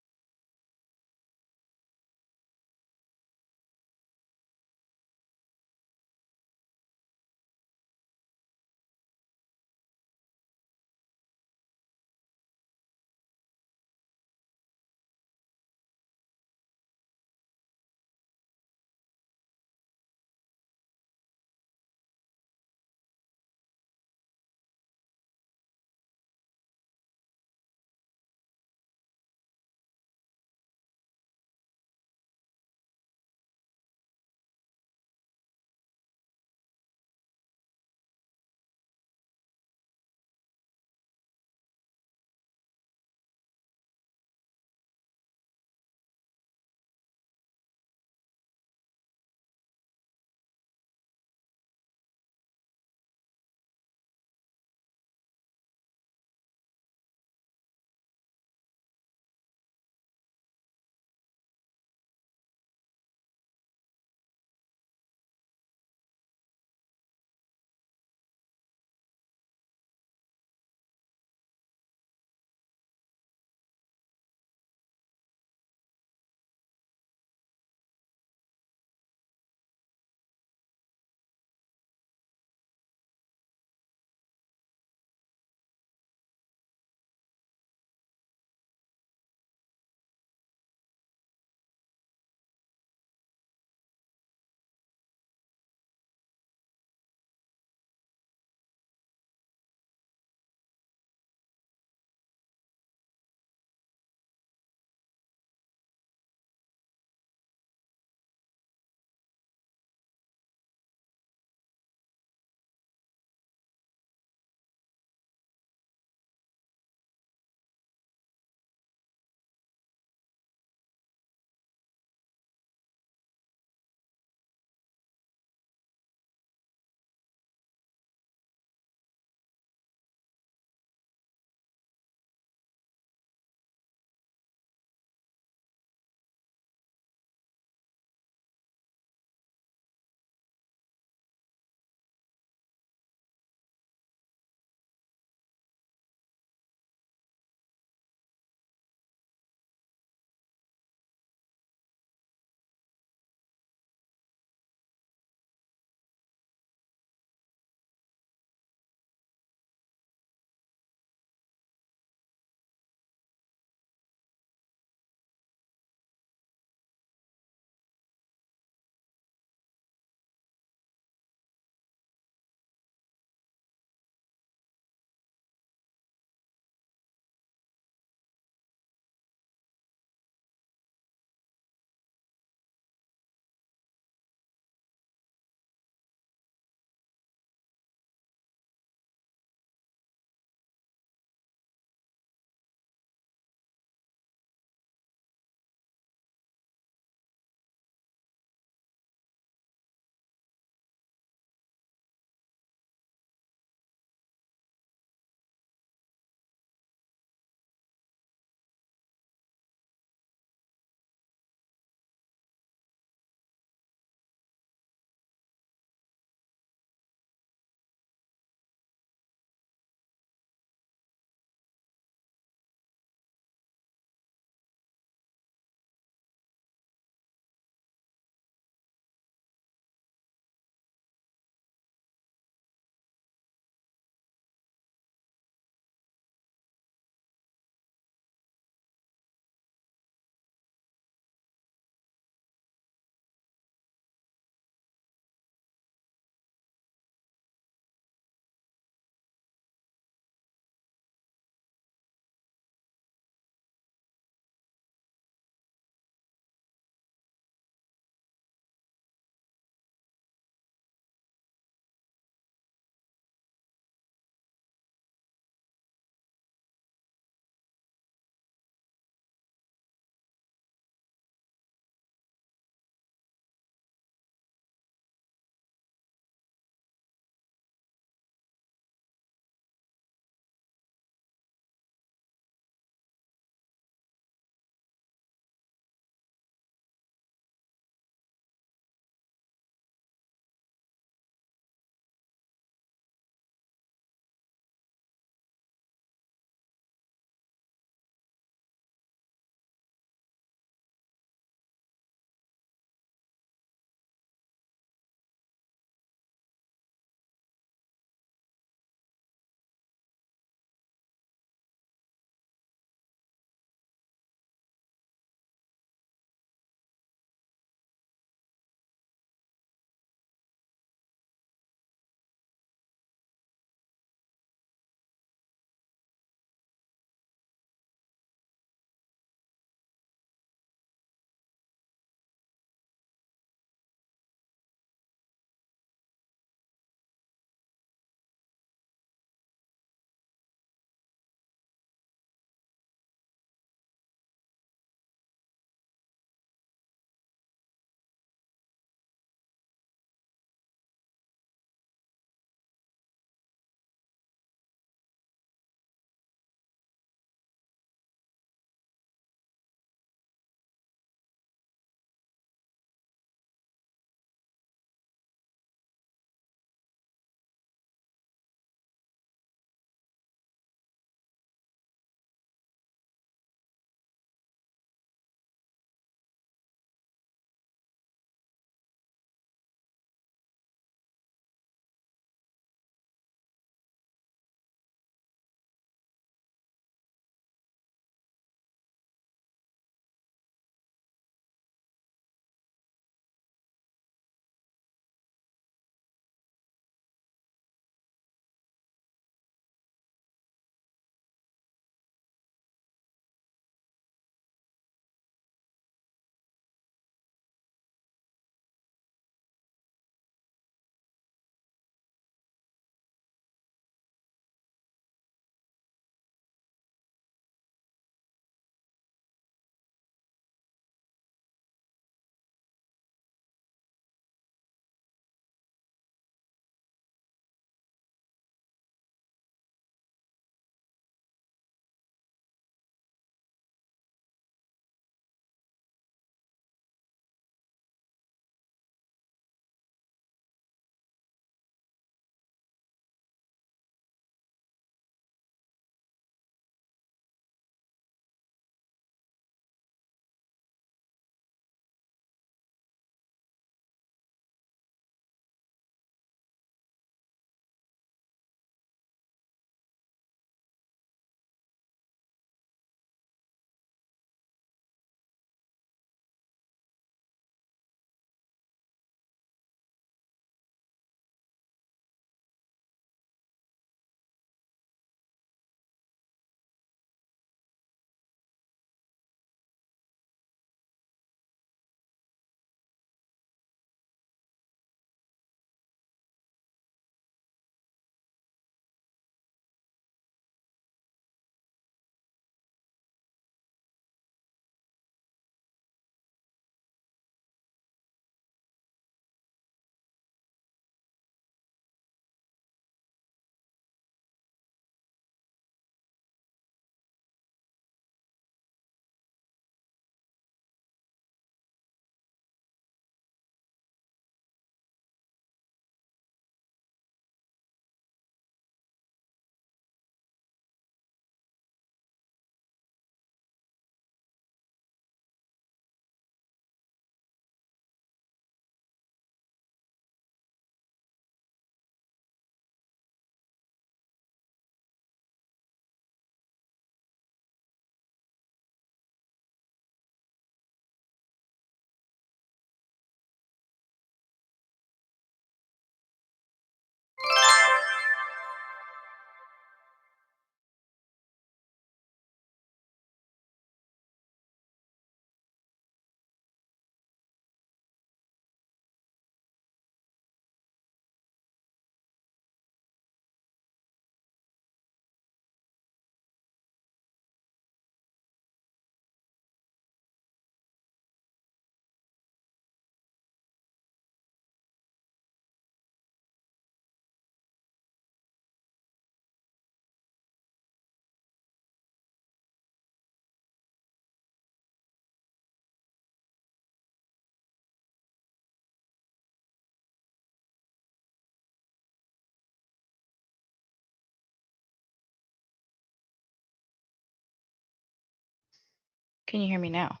A: Can you hear me now?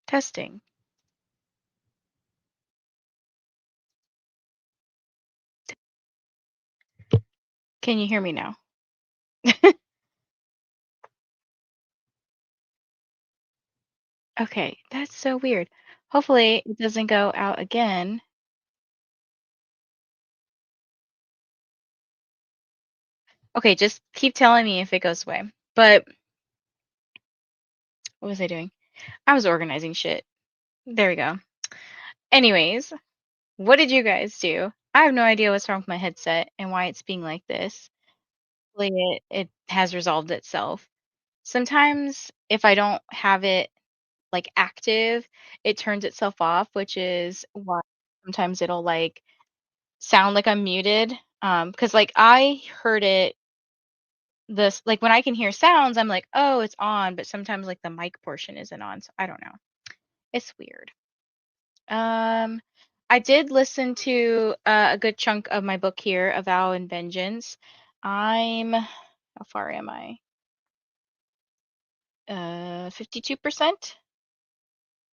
A: Testing. Can you hear me now? Okay, that's so weird. Hopefully it doesn't go out again. Okay, just keep telling me if it goes away. But what was I doing? I was organizing shit. There we go. Anyways, what did you guys do? I have no idea what's wrong with my headset and why it's being like this. Hopefully it has resolved itself. Sometimes if I don't have it like active, it turns itself off, which is why sometimes it'll like sound like I'm muted. Because like I heard it this like when I can hear sounds, I'm like, oh, it's on, but sometimes like the mic portion isn't on. So I don't know. It's weird. Um, I did listen to a good chunk of my book here, A Vow and Vengeance. How far am I? 52%.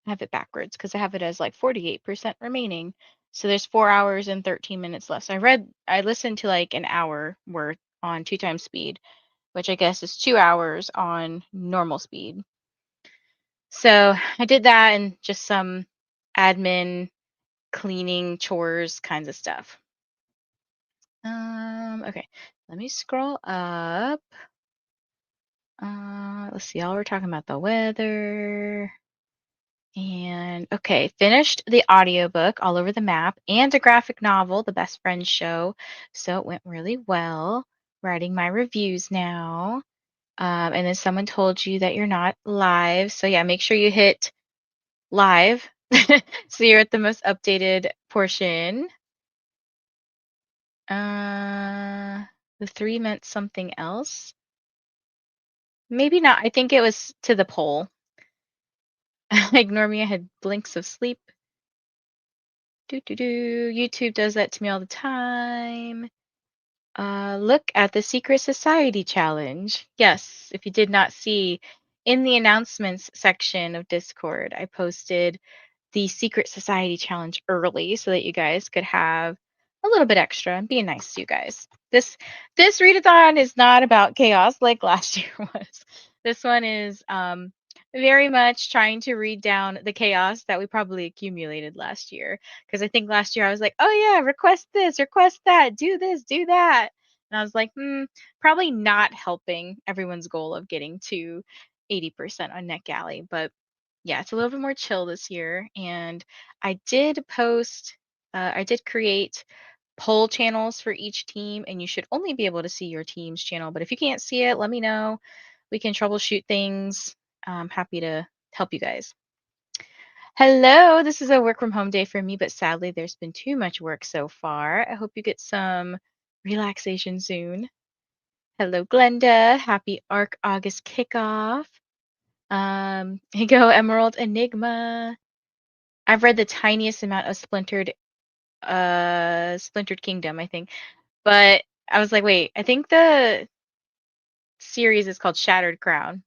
A: I have it backwards because I have it as like 48% remaining. So there's 4 hours and 13 minutes left. So I listened to like an hour worth on 2 times speed, which I guess is 2 hours on normal speed. So I did that and just some admin, cleaning, chores kinds of stuff. Okay. Let me scroll up. Let's see. All we're talking about the weather. And okay, finished the audiobook All Over the Map and a graphic novel, The Best Friends Show. So it went really well. Writing my reviews now. And then someone told you that you're not live. So yeah, make sure you hit live. So you're at the most updated portion. Uh, the three meant something else. Maybe not. I think it was to the poll. Ignore me. I had blinks of sleep. Do do do. YouTube does that to me all the time. Look at the Secret Society challenge. Yes, if you did not see, in the announcements section of Discord, I posted the Secret Society challenge early so that you guys could have a little bit extra and being nice to you guys. This readathon is not about chaos like last year was. This one is very much trying to read down the chaos that we probably accumulated last year. Because I think last year I was like, oh yeah, request this, request that, do this, do that. And I was like, probably not helping everyone's goal of getting to 80% on NetGalley, but yeah, it's a little bit more chill this year. And I did create poll channels for each team, and you should only be able to see your team's channel. But if you can't see it, let me know. We can troubleshoot things. I'm happy to help you guys. Hello, this is a work from home day for me, but sadly, there's been too much work so far. I hope you get some relaxation soon. Hello, Glenda. Happy ARC August kickoff. Here you go, Emerald Enigma. I've read the tiniest amount of Splintered Kingdom, I think. But I was like, wait, I think the series is called Shattered Crown.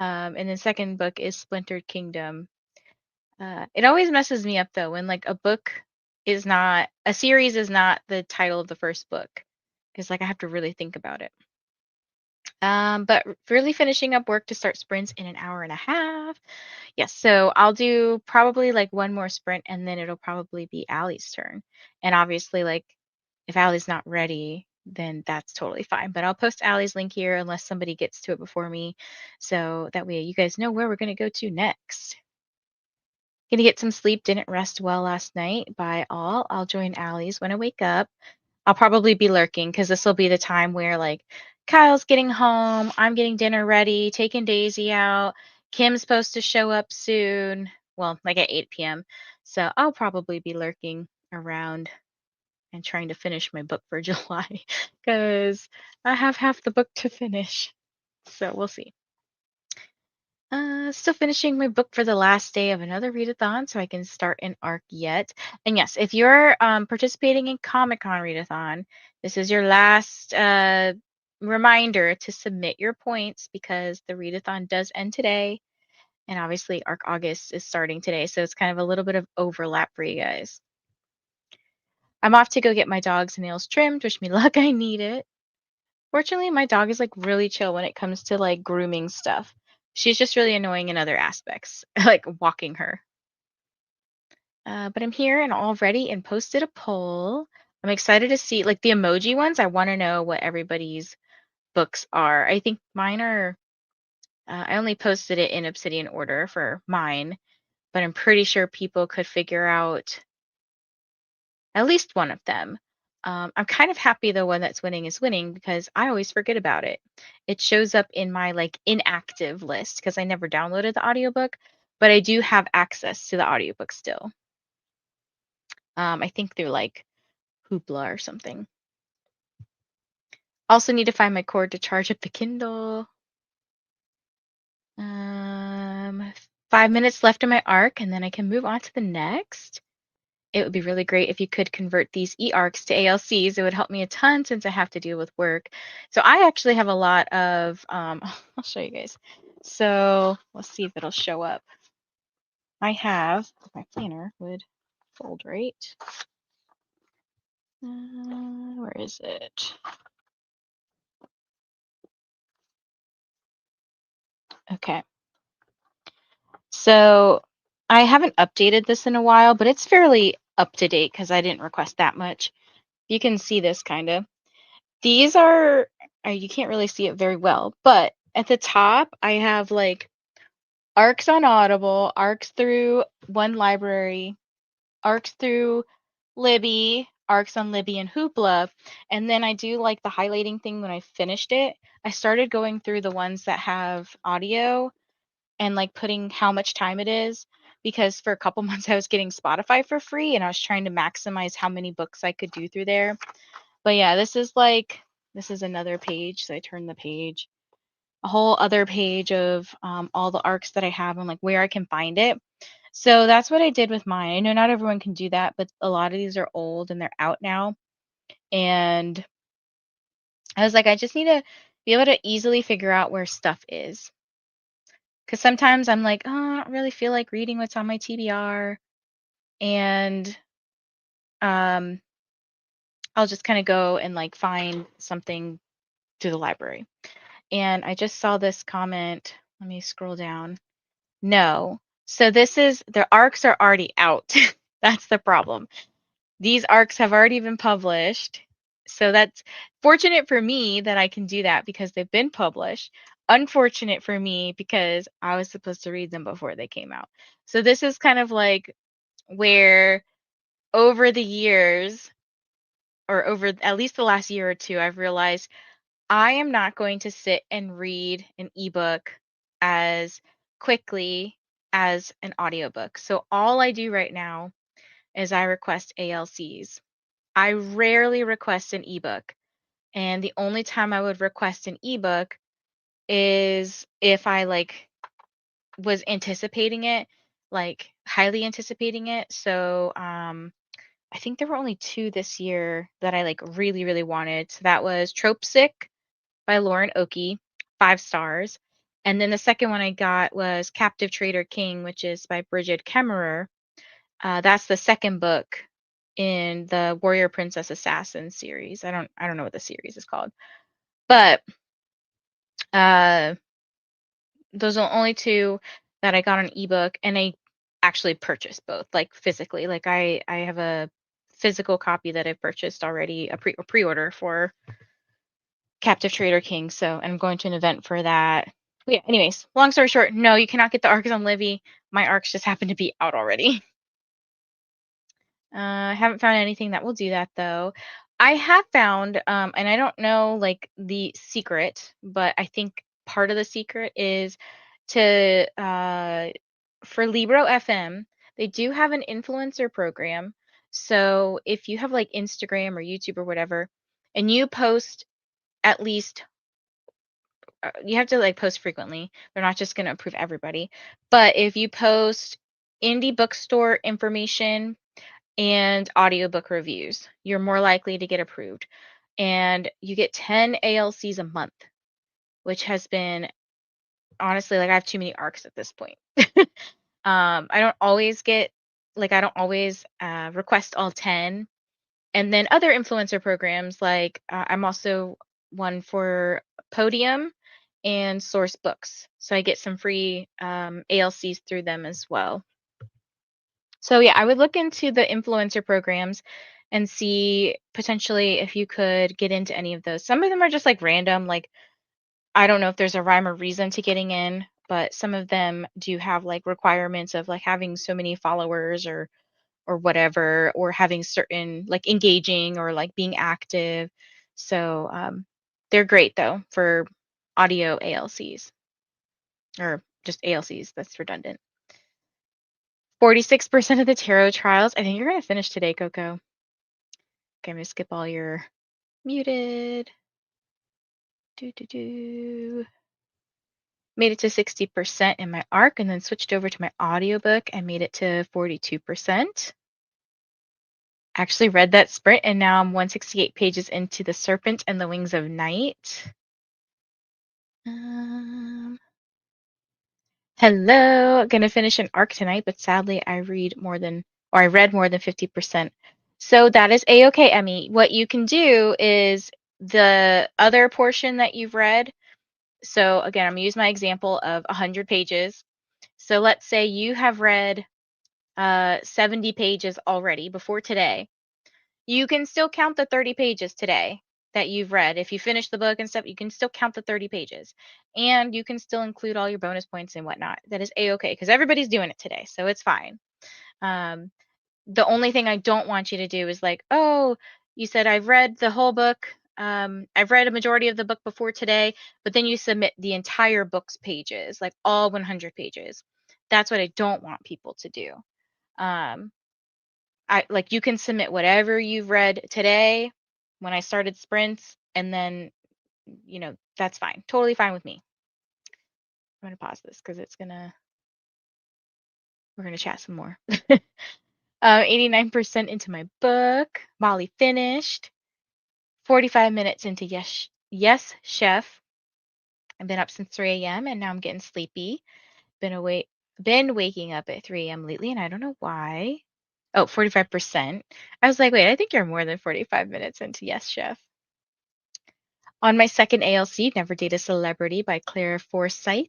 A: And the second book is Splintered Kingdom. It always messes me up though when like a series is not the title of the first book, because like I have to really think about it. But really finishing up work to start sprints in an hour and a half. Yes, so I'll do probably like one more sprint and then it'll probably be Allie's turn. And obviously, like if Allie's not ready, then that's totally fine. But I'll post Allie's link here unless somebody gets to it before me. So that way you guys know where we're going to go to next. Gonna get some sleep. Didn't rest well last night. Bye all. I'll join Allie's when I wake up. I'll probably be lurking because this will be the time where like Kyle's getting home, I'm getting dinner ready, taking Daisy out. Kim's supposed to show up soon. Well, like at 8 p.m. So I'll probably be lurking around and trying to finish my book for July because I have half the book to finish. So we'll see. Still finishing my book for the last day of another readathon so I can start an arc yet. And yes, if you're participating in Comic-Con readathon, this is your last reminder to submit your points because the readathon does end today. And obviously Arc August is starting today, so it's kind of a little bit of overlap for you guys. I'm off to go get my dog's nails trimmed. Wish me luck, I need it. Fortunately, my dog is like really chill when it comes to like grooming stuff. She's just really annoying in other aspects, like walking her. But I'm here and all ready and posted a poll. I'm excited to see like the emoji ones. I want to know what everybody's books are. I think mine are, I only posted it in Obsidian Order for mine, but I'm pretty sure people could figure out at least one of them. I'm kind of happy the one that's winning is winning because I always forget about it. It shows up in my like inactive list because I never downloaded the audiobook, but I do have access to the audiobook still. I think through like Hoopla or something. Also need to find my cord to charge up the Kindle. 5 minutes left in my arc and then I can move on to the next. It would be really great if you could convert these e-arcs to ALCs. It would help me a ton since I have to deal with work. So I actually have a lot of, I'll show you guys. So let's see if it'll show up. I have, if my planner would fold right. Where is it? Okay. So I haven't updated this in a while, but it's fairly up to date because I didn't request that much. You can see this kind of. These are, you can't really see it very well, but at the top, I have like arcs on Audible, arcs through One Library, arcs through Libby, arcs on Libby and Hoopla. And then I do like the highlighting thing when I finished it. I started going through the ones that have audio and like putting how much time it is because for a couple months I was getting Spotify for free and I was trying to maximize how many books I could do through there. But yeah, this is another page. So I turn the page, a whole other page of all the arcs that I have and like where I can find it. So that's what I did with mine. I know not everyone can do that, but a lot of these are old and they're out now. And I was like, I just need to be able to easily figure out where stuff is. Because sometimes I'm like, oh, I don't really feel like reading what's on my TBR. And um, I'll just kind of go and like find something to the library. And I just saw this comment. Let me scroll down. No. So this is, the arcs are already out. That's the problem. These arcs have already been published. So that's fortunate for me that I can do that because they've been published. Unfortunate for me because I was supposed to read them before they came out. So this is kind of like where over the years, or over at least the last year or two, I've realized I am not going to sit and read an ebook as quickly as an audiobook. So all I do right now is I request ALCs. I rarely request an ebook. And the only time I would request an ebook is if I like was anticipating it, like highly anticipating it. So I think there were only 2 this year that I, like, really, really wanted. So that was Trope Sick by Lauren Oakey, 5 stars. And then the second one I got was Captive Traitor King, which is by Bridget Kemmerer. That's the second book in the Warrior Princess Assassin series. I don't know what the series is called. But uh those are the only 2 that I got on ebook, and I actually purchased both, like, physically. Like, I have a physical copy that I've purchased already, a pre-order for Captive Trader King, so I'm going to an event for that. But yeah, anyways, long story short, no, you cannot get the arcs on Livy. My arcs just happen to be out already. I haven't found anything that will do that though. I have found, and I don't know like the secret, but I think part of the secret is to for Libro FM, they do have an influencer program. So if you have like Instagram or YouTube or whatever, and you post at least you have to like post frequently. They're not just going to approve everybody. But if you post indie bookstore information and audiobook reviews, you're more likely to get approved. And you get 10 ALCs a month, which has been honestly like I have too many arcs at this point. I don't always get I don't always request all 10. And then other influencer programs like I'm also one for Podium and Source Books. So I get some free ALCs through them as well. So yeah, I would look into the influencer programs and see potentially if you could get into any of those. Some of them are just like random, like I don't know if there's a rhyme or reason to getting in, but some of them do have like requirements of like having so many followers or whatever, or having certain like engaging or like being active. So they're great though for audio ALCs or just ALCs. That's redundant. 46% of the tarot trials. I think you're going to finish today, Coco. Okay, I'm going to skip all your muted. Made it to 60% in my ARC and then switched over to my audiobook and made it to 42%. Actually read that sprint and now I'm 168 pages into The Serpent and the Wings of Night. Hello, gonna finish an arc tonight, but sadly I read more than, or I read more than 50%. So that is a-okay, Emmy. What you can do is the other portion that you've read. So again, I'm gonna use my example of 100 pages. So let's say you have read 70 pages already before today. You can still count the 30 pages today that you've read. If you finish the book and stuff, you can still count the 30 pages. And you can still include all your bonus points and whatnot. That is a-okay because everybody's doing it today. So it's fine. The only thing I don't want you to do is like, oh, you said I've read the whole book. I've read a majority of the book before today, but then you submit the entire book's pages, like all 100 pages. That's what I don't want people to do. I like you can submit whatever you've read today when I started sprints, and then that's fine. Totally fine with me. I'm gonna pause this because we're gonna chat some more. 89% into my book. Molly finished. 45 minutes into Yes Chef. I've been up since 3 a.m. and now I'm getting sleepy. Been waking up at 3 a.m. lately, and I don't know why. Oh, 45%. I was like, wait, I think you're more than 45 minutes into Yes Chef. On my second ALC, Never Date a Celebrity by Claire Forsyth.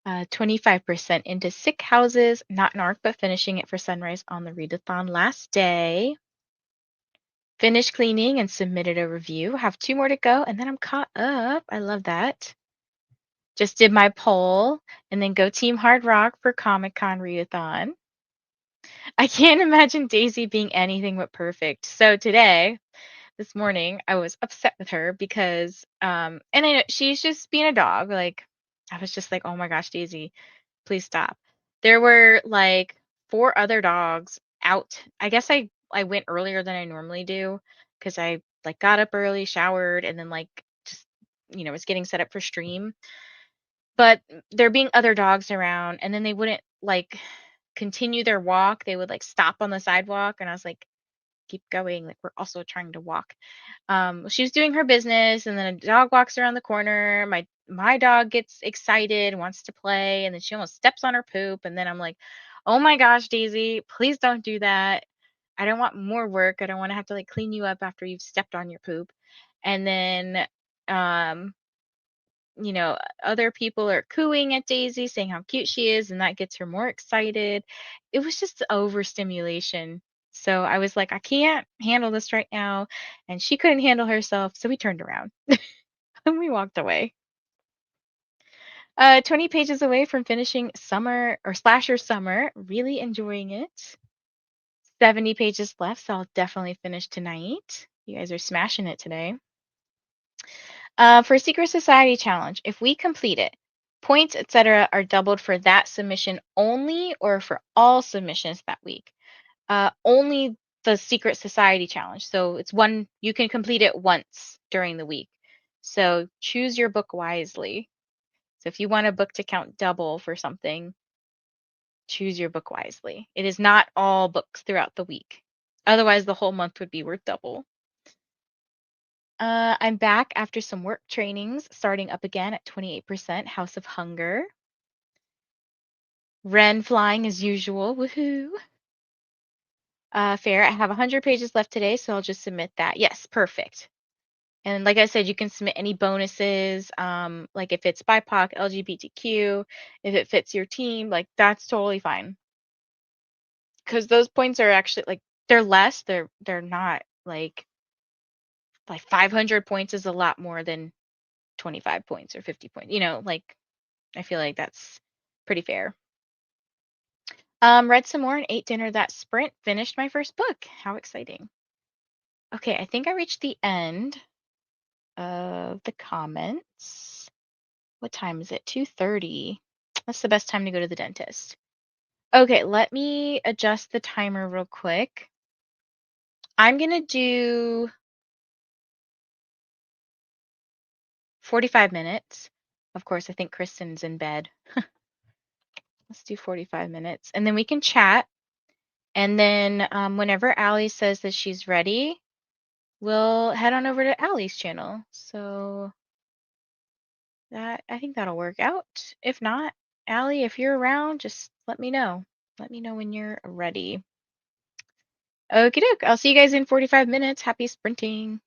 A: 25% into Sick Houses, not an arc, but finishing it for Sunrise on the readathon last day. Finished cleaning and submitted a review. Have 2 more to go, and then I'm caught up. I love that. Just did my poll, and then go Team Hard Rock for Comic-Con readathon. I can't imagine Daisy being anything but perfect. So today, this morning, I was upset with her because, and I know she's just being a dog. Like, I was just like, oh my gosh, Daisy, please stop. There were like 4 other dogs out. I guess I went earlier than I normally do because I like got up early, showered, and then like just was getting set up for stream. But there being other dogs around, and then they wouldn't like continue their walk. They would like stop on the sidewalk, and I was like, keep going. Like we're also trying to walk. She was doing her business, and then a dog walks around the corner. My dog gets excited, wants to play, and then she almost steps on her poop. And then I'm like, oh my gosh, Daisy, please don't do that. I don't want more work. I don't want to have to like clean you up after you've stepped on your poop. And then um you know, other people are cooing at Daisy, saying how cute she is, and that gets her more excited. It was just overstimulation. So I was like, I can't handle this right now. And she couldn't handle herself. So we turned around and we walked away. 20 pages away from finishing Summer or Slasher Summer. Really enjoying it. 70 pages left. So I'll definitely finish tonight. You guys are smashing it today. For Secret Society Challenge, if we complete it, points, etc., are doubled for that submission only or for all submissions that week. Only the Secret Society Challenge. So it's one, you can complete it once during the week. So choose your book wisely. So if you want a book to count double for something, choose your book wisely. It is not all books throughout the week. Otherwise, the whole month would be worth double. I'm back after some work trainings, starting up again at 28%, House of Hunger. Ren flying as usual, woohoo. Fair, I have 100 pages left today, so I'll just submit that. Yes, perfect. And like I said, you can submit any bonuses, like if it's BIPOC, LGBTQ, if it fits your team, like that's totally fine. Because those points are actually like, they're less, they're not like 500 points is a lot more than 25 points or 50 points. You know, like I feel like that's pretty fair. Read some more and ate dinner that sprint. Finished my first book. How exciting. Okay, I think I reached the end of the comments. What time is it? 2:30. That's the best time to go to the dentist. Okay, let me adjust the timer real quick. I'm gonna do 45 minutes. Of course, I think Kristen's in bed. Let's do 45 minutes, and then we can chat. And then whenever Allie says that she's ready, we'll head on over to Allie's channel. So that I think that'll work out. If not, Allie, if you're around, just let me know. Let me know when you're ready. Okie doke. I'll see you guys in 45 minutes. Happy sprinting.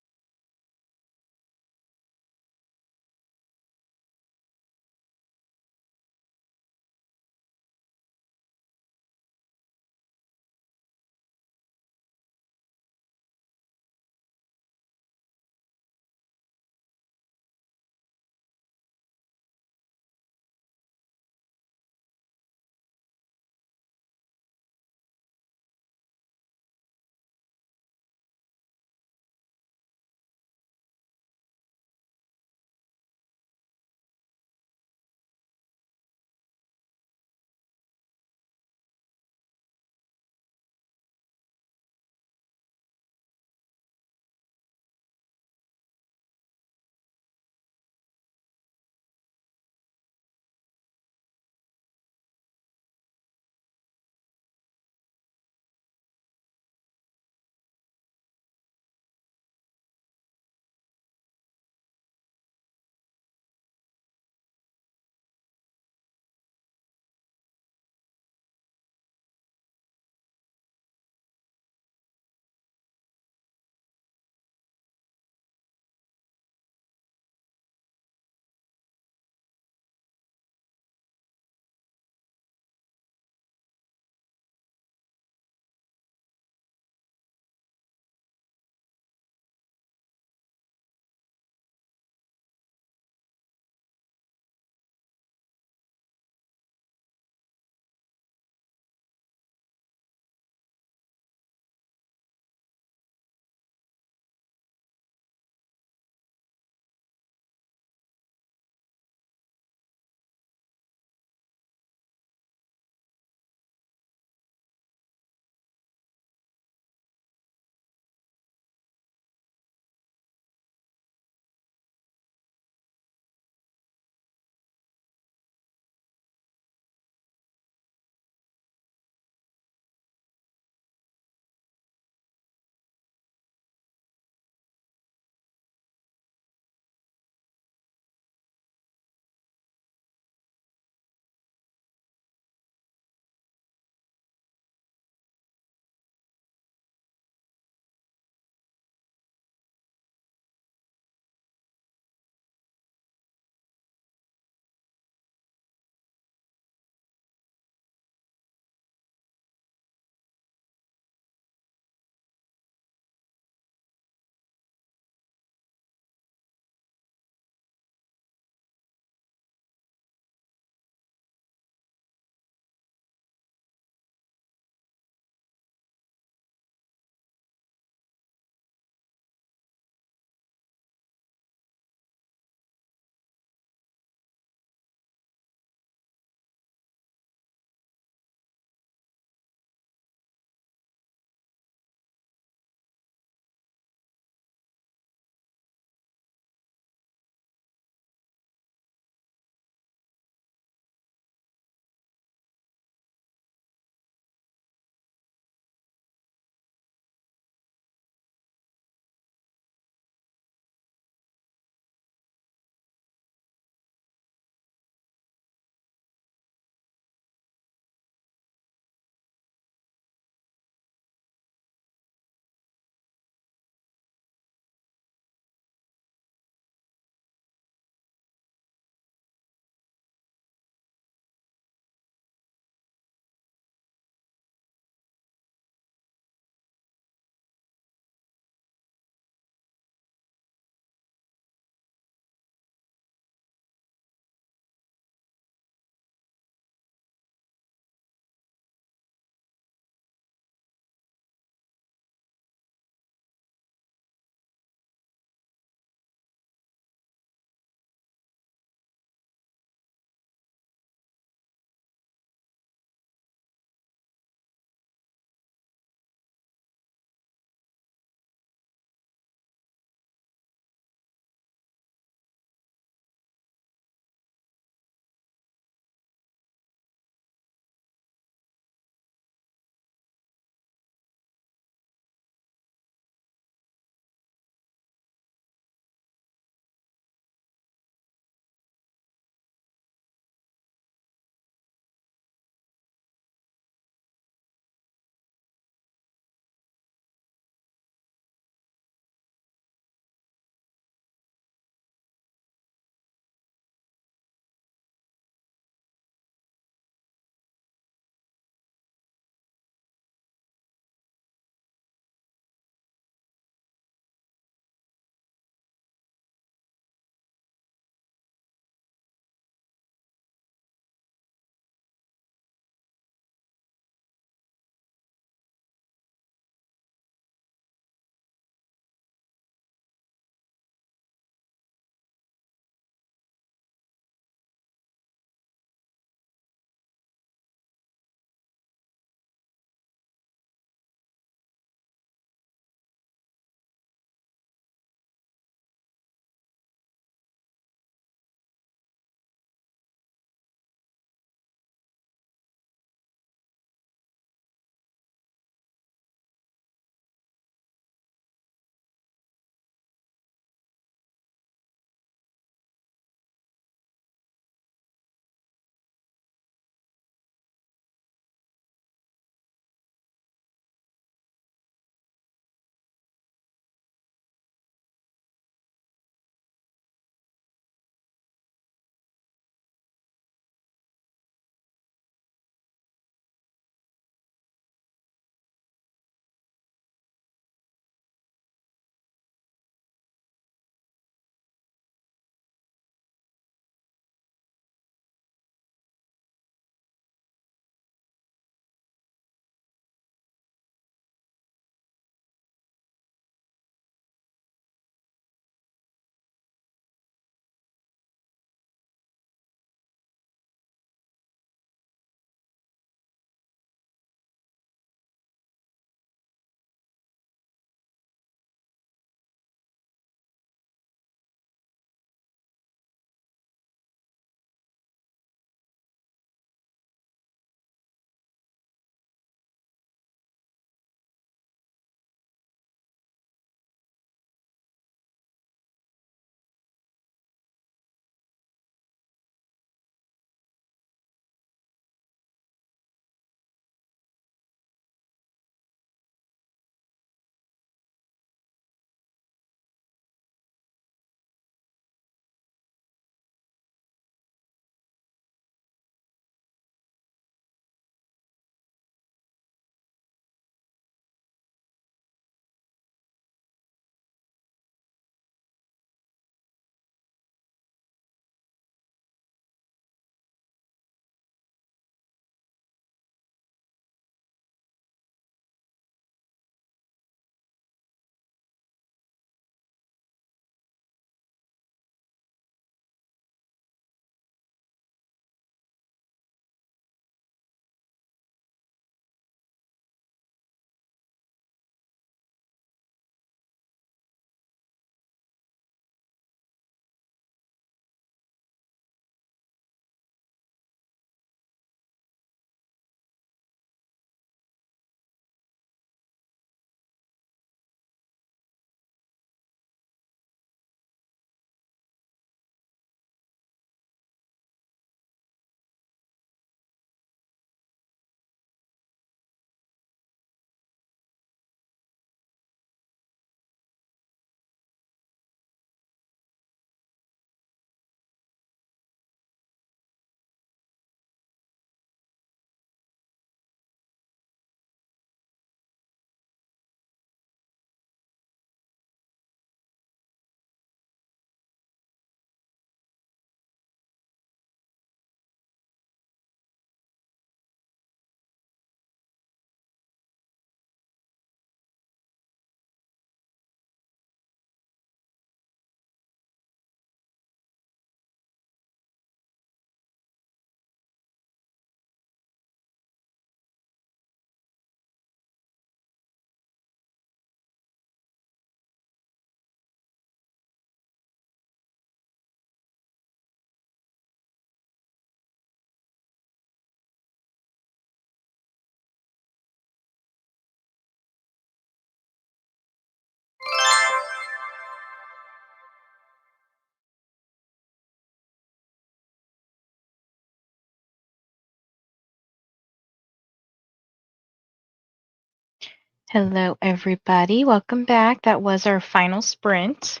A: Hello, everybody. Welcome back. That was our final sprint.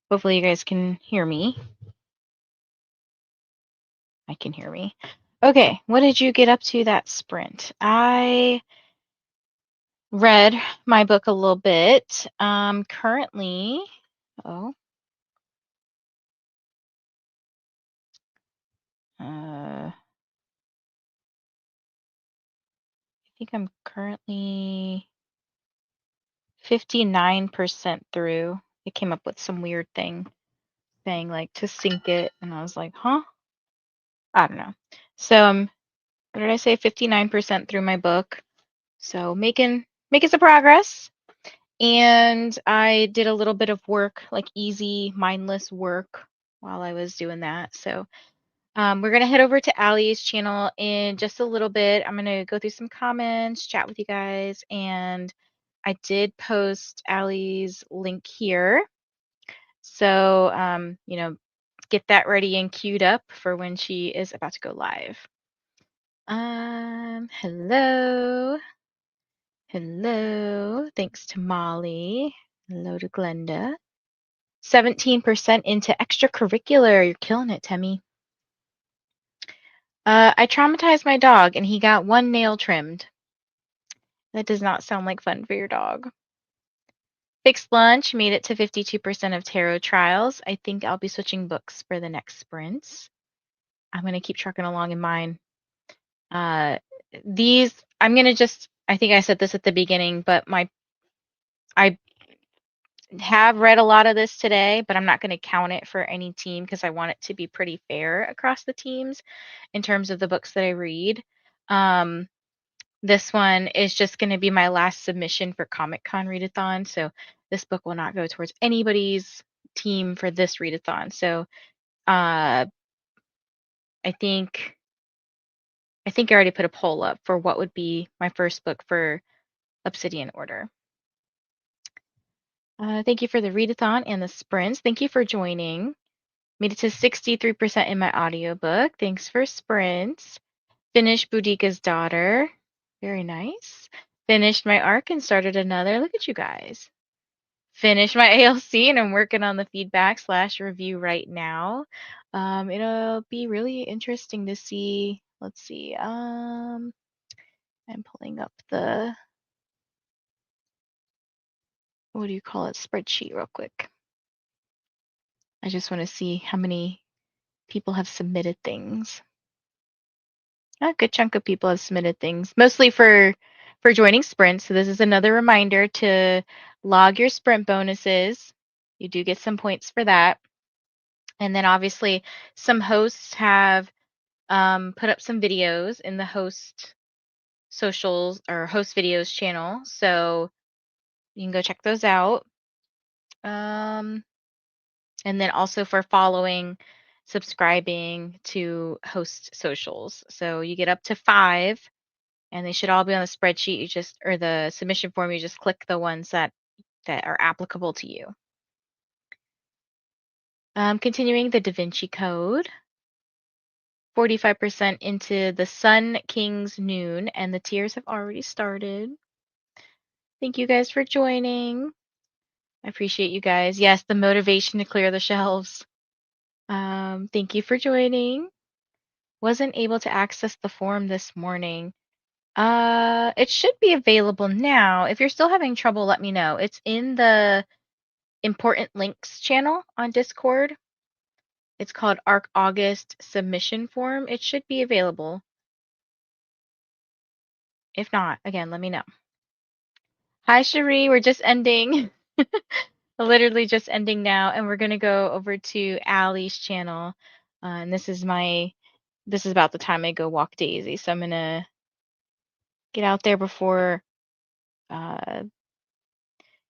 A: Hopefully you guys can hear me. I can hear me. Okay, what did you get up to that sprint? I read my book a little bit. Currently, I think I'm currently 59% through. It came up with some weird thing saying like to sync it, and I was like, huh? I don't know. So what did I say? 59% through my book. So making some progress. And I did a little bit of work, like easy, mindless work while I was doing that. So we're going to head over to Allie's channel in just a little bit. I'm going to go through some comments, chat with you guys, and I did post Allie's link here. So, get that ready and queued up for when she is about to go live. Hello. Hello. Thanks to Molly. Hello to Glenda. 17% into extracurricular. You're killing it, Temmie. I traumatized my dog and he got one nail trimmed. That does not sound like fun for your dog. Fixed lunch made it to 52% of tarot trials. I think I'll be switching books for the next sprints. I'm going to keep trucking along in mine. I'm going to just, I think I said this at the beginning, but I have read a lot of this today, but I'm not going to count it for any team because I want it to be pretty fair across the teams in terms of the books that I read. This one is just going to be my last submission for Comic Con Readathon, so this book will not go towards anybody's team for this readathon. So I think I already put a poll up for what would be my first book for Obsidian Order. Thank you for the readathon and the sprints. Thank you for joining. Made it to 63% in my audiobook. Thanks for sprints. Finished Boudica's Daughter. Very nice. Finished my arc and started another. Look at you guys. Finished my ALC and I'm working on the feedback/review right now. It'll be really interesting to see. Let's see. I'm pulling up the, what do you call it, spreadsheet real quick. I just want to see how many people have submitted things. A good chunk of people have submitted things, mostly for joining sprints. So this is another reminder to log your sprint bonuses. You do get some points for that. And then obviously some hosts have put up some videos in the host socials or host videos channel. So you can go check those out. And then also for following, subscribing to host socials. So you get up to 5 and they should all be on the spreadsheet. You just, or the submission form, you just click the ones that are applicable to you. Continuing the Da Vinci Code. 45% into the Sun King's Noon, and the tiers have already started. Thank you guys for joining. I appreciate you guys. Yes, the motivation to clear the shelves. Thank you for joining. Wasn't able to access the form this morning. It should be available now. If you're still having trouble, let me know. It's in the important links channel on Discord. It's called Arc August submission form. It should be available. If not, again, let me know. Hi, Cherie. We're just ending. Literally just ending now, and we're gonna go over to Allie's channel. And this is about the time I go walk Daisy. So I'm gonna get out there before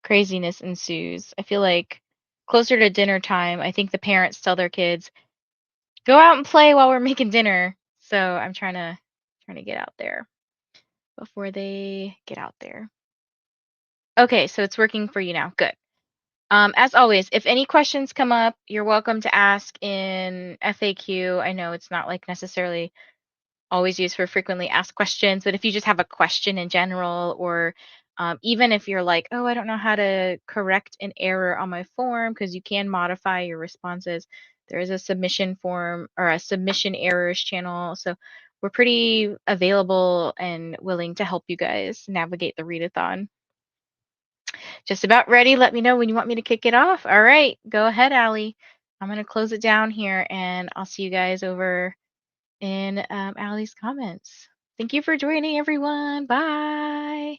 A: craziness ensues. I feel like closer to dinner time, I think the parents tell their kids, go out and play while we're making dinner. So I'm trying to get out there before they get out there. Okay, so it's working for you now. Good. As always, if any questions come up, you're welcome to ask in FAQ. I know it's not like necessarily always used for frequently asked questions, but if you just have a question in general or Even if you're like, oh, I don't know how to correct an error on my form, because you can modify your responses. There is a submission form or a submission errors channel. So we're pretty available and willing to help you guys navigate the readathon. Just about ready. Let me know when you want me to kick it off. All right, go ahead, Allie. I'm going to close it down here, and I'll see you guys over in Allie's comments. Thank you for joining, everyone. Bye.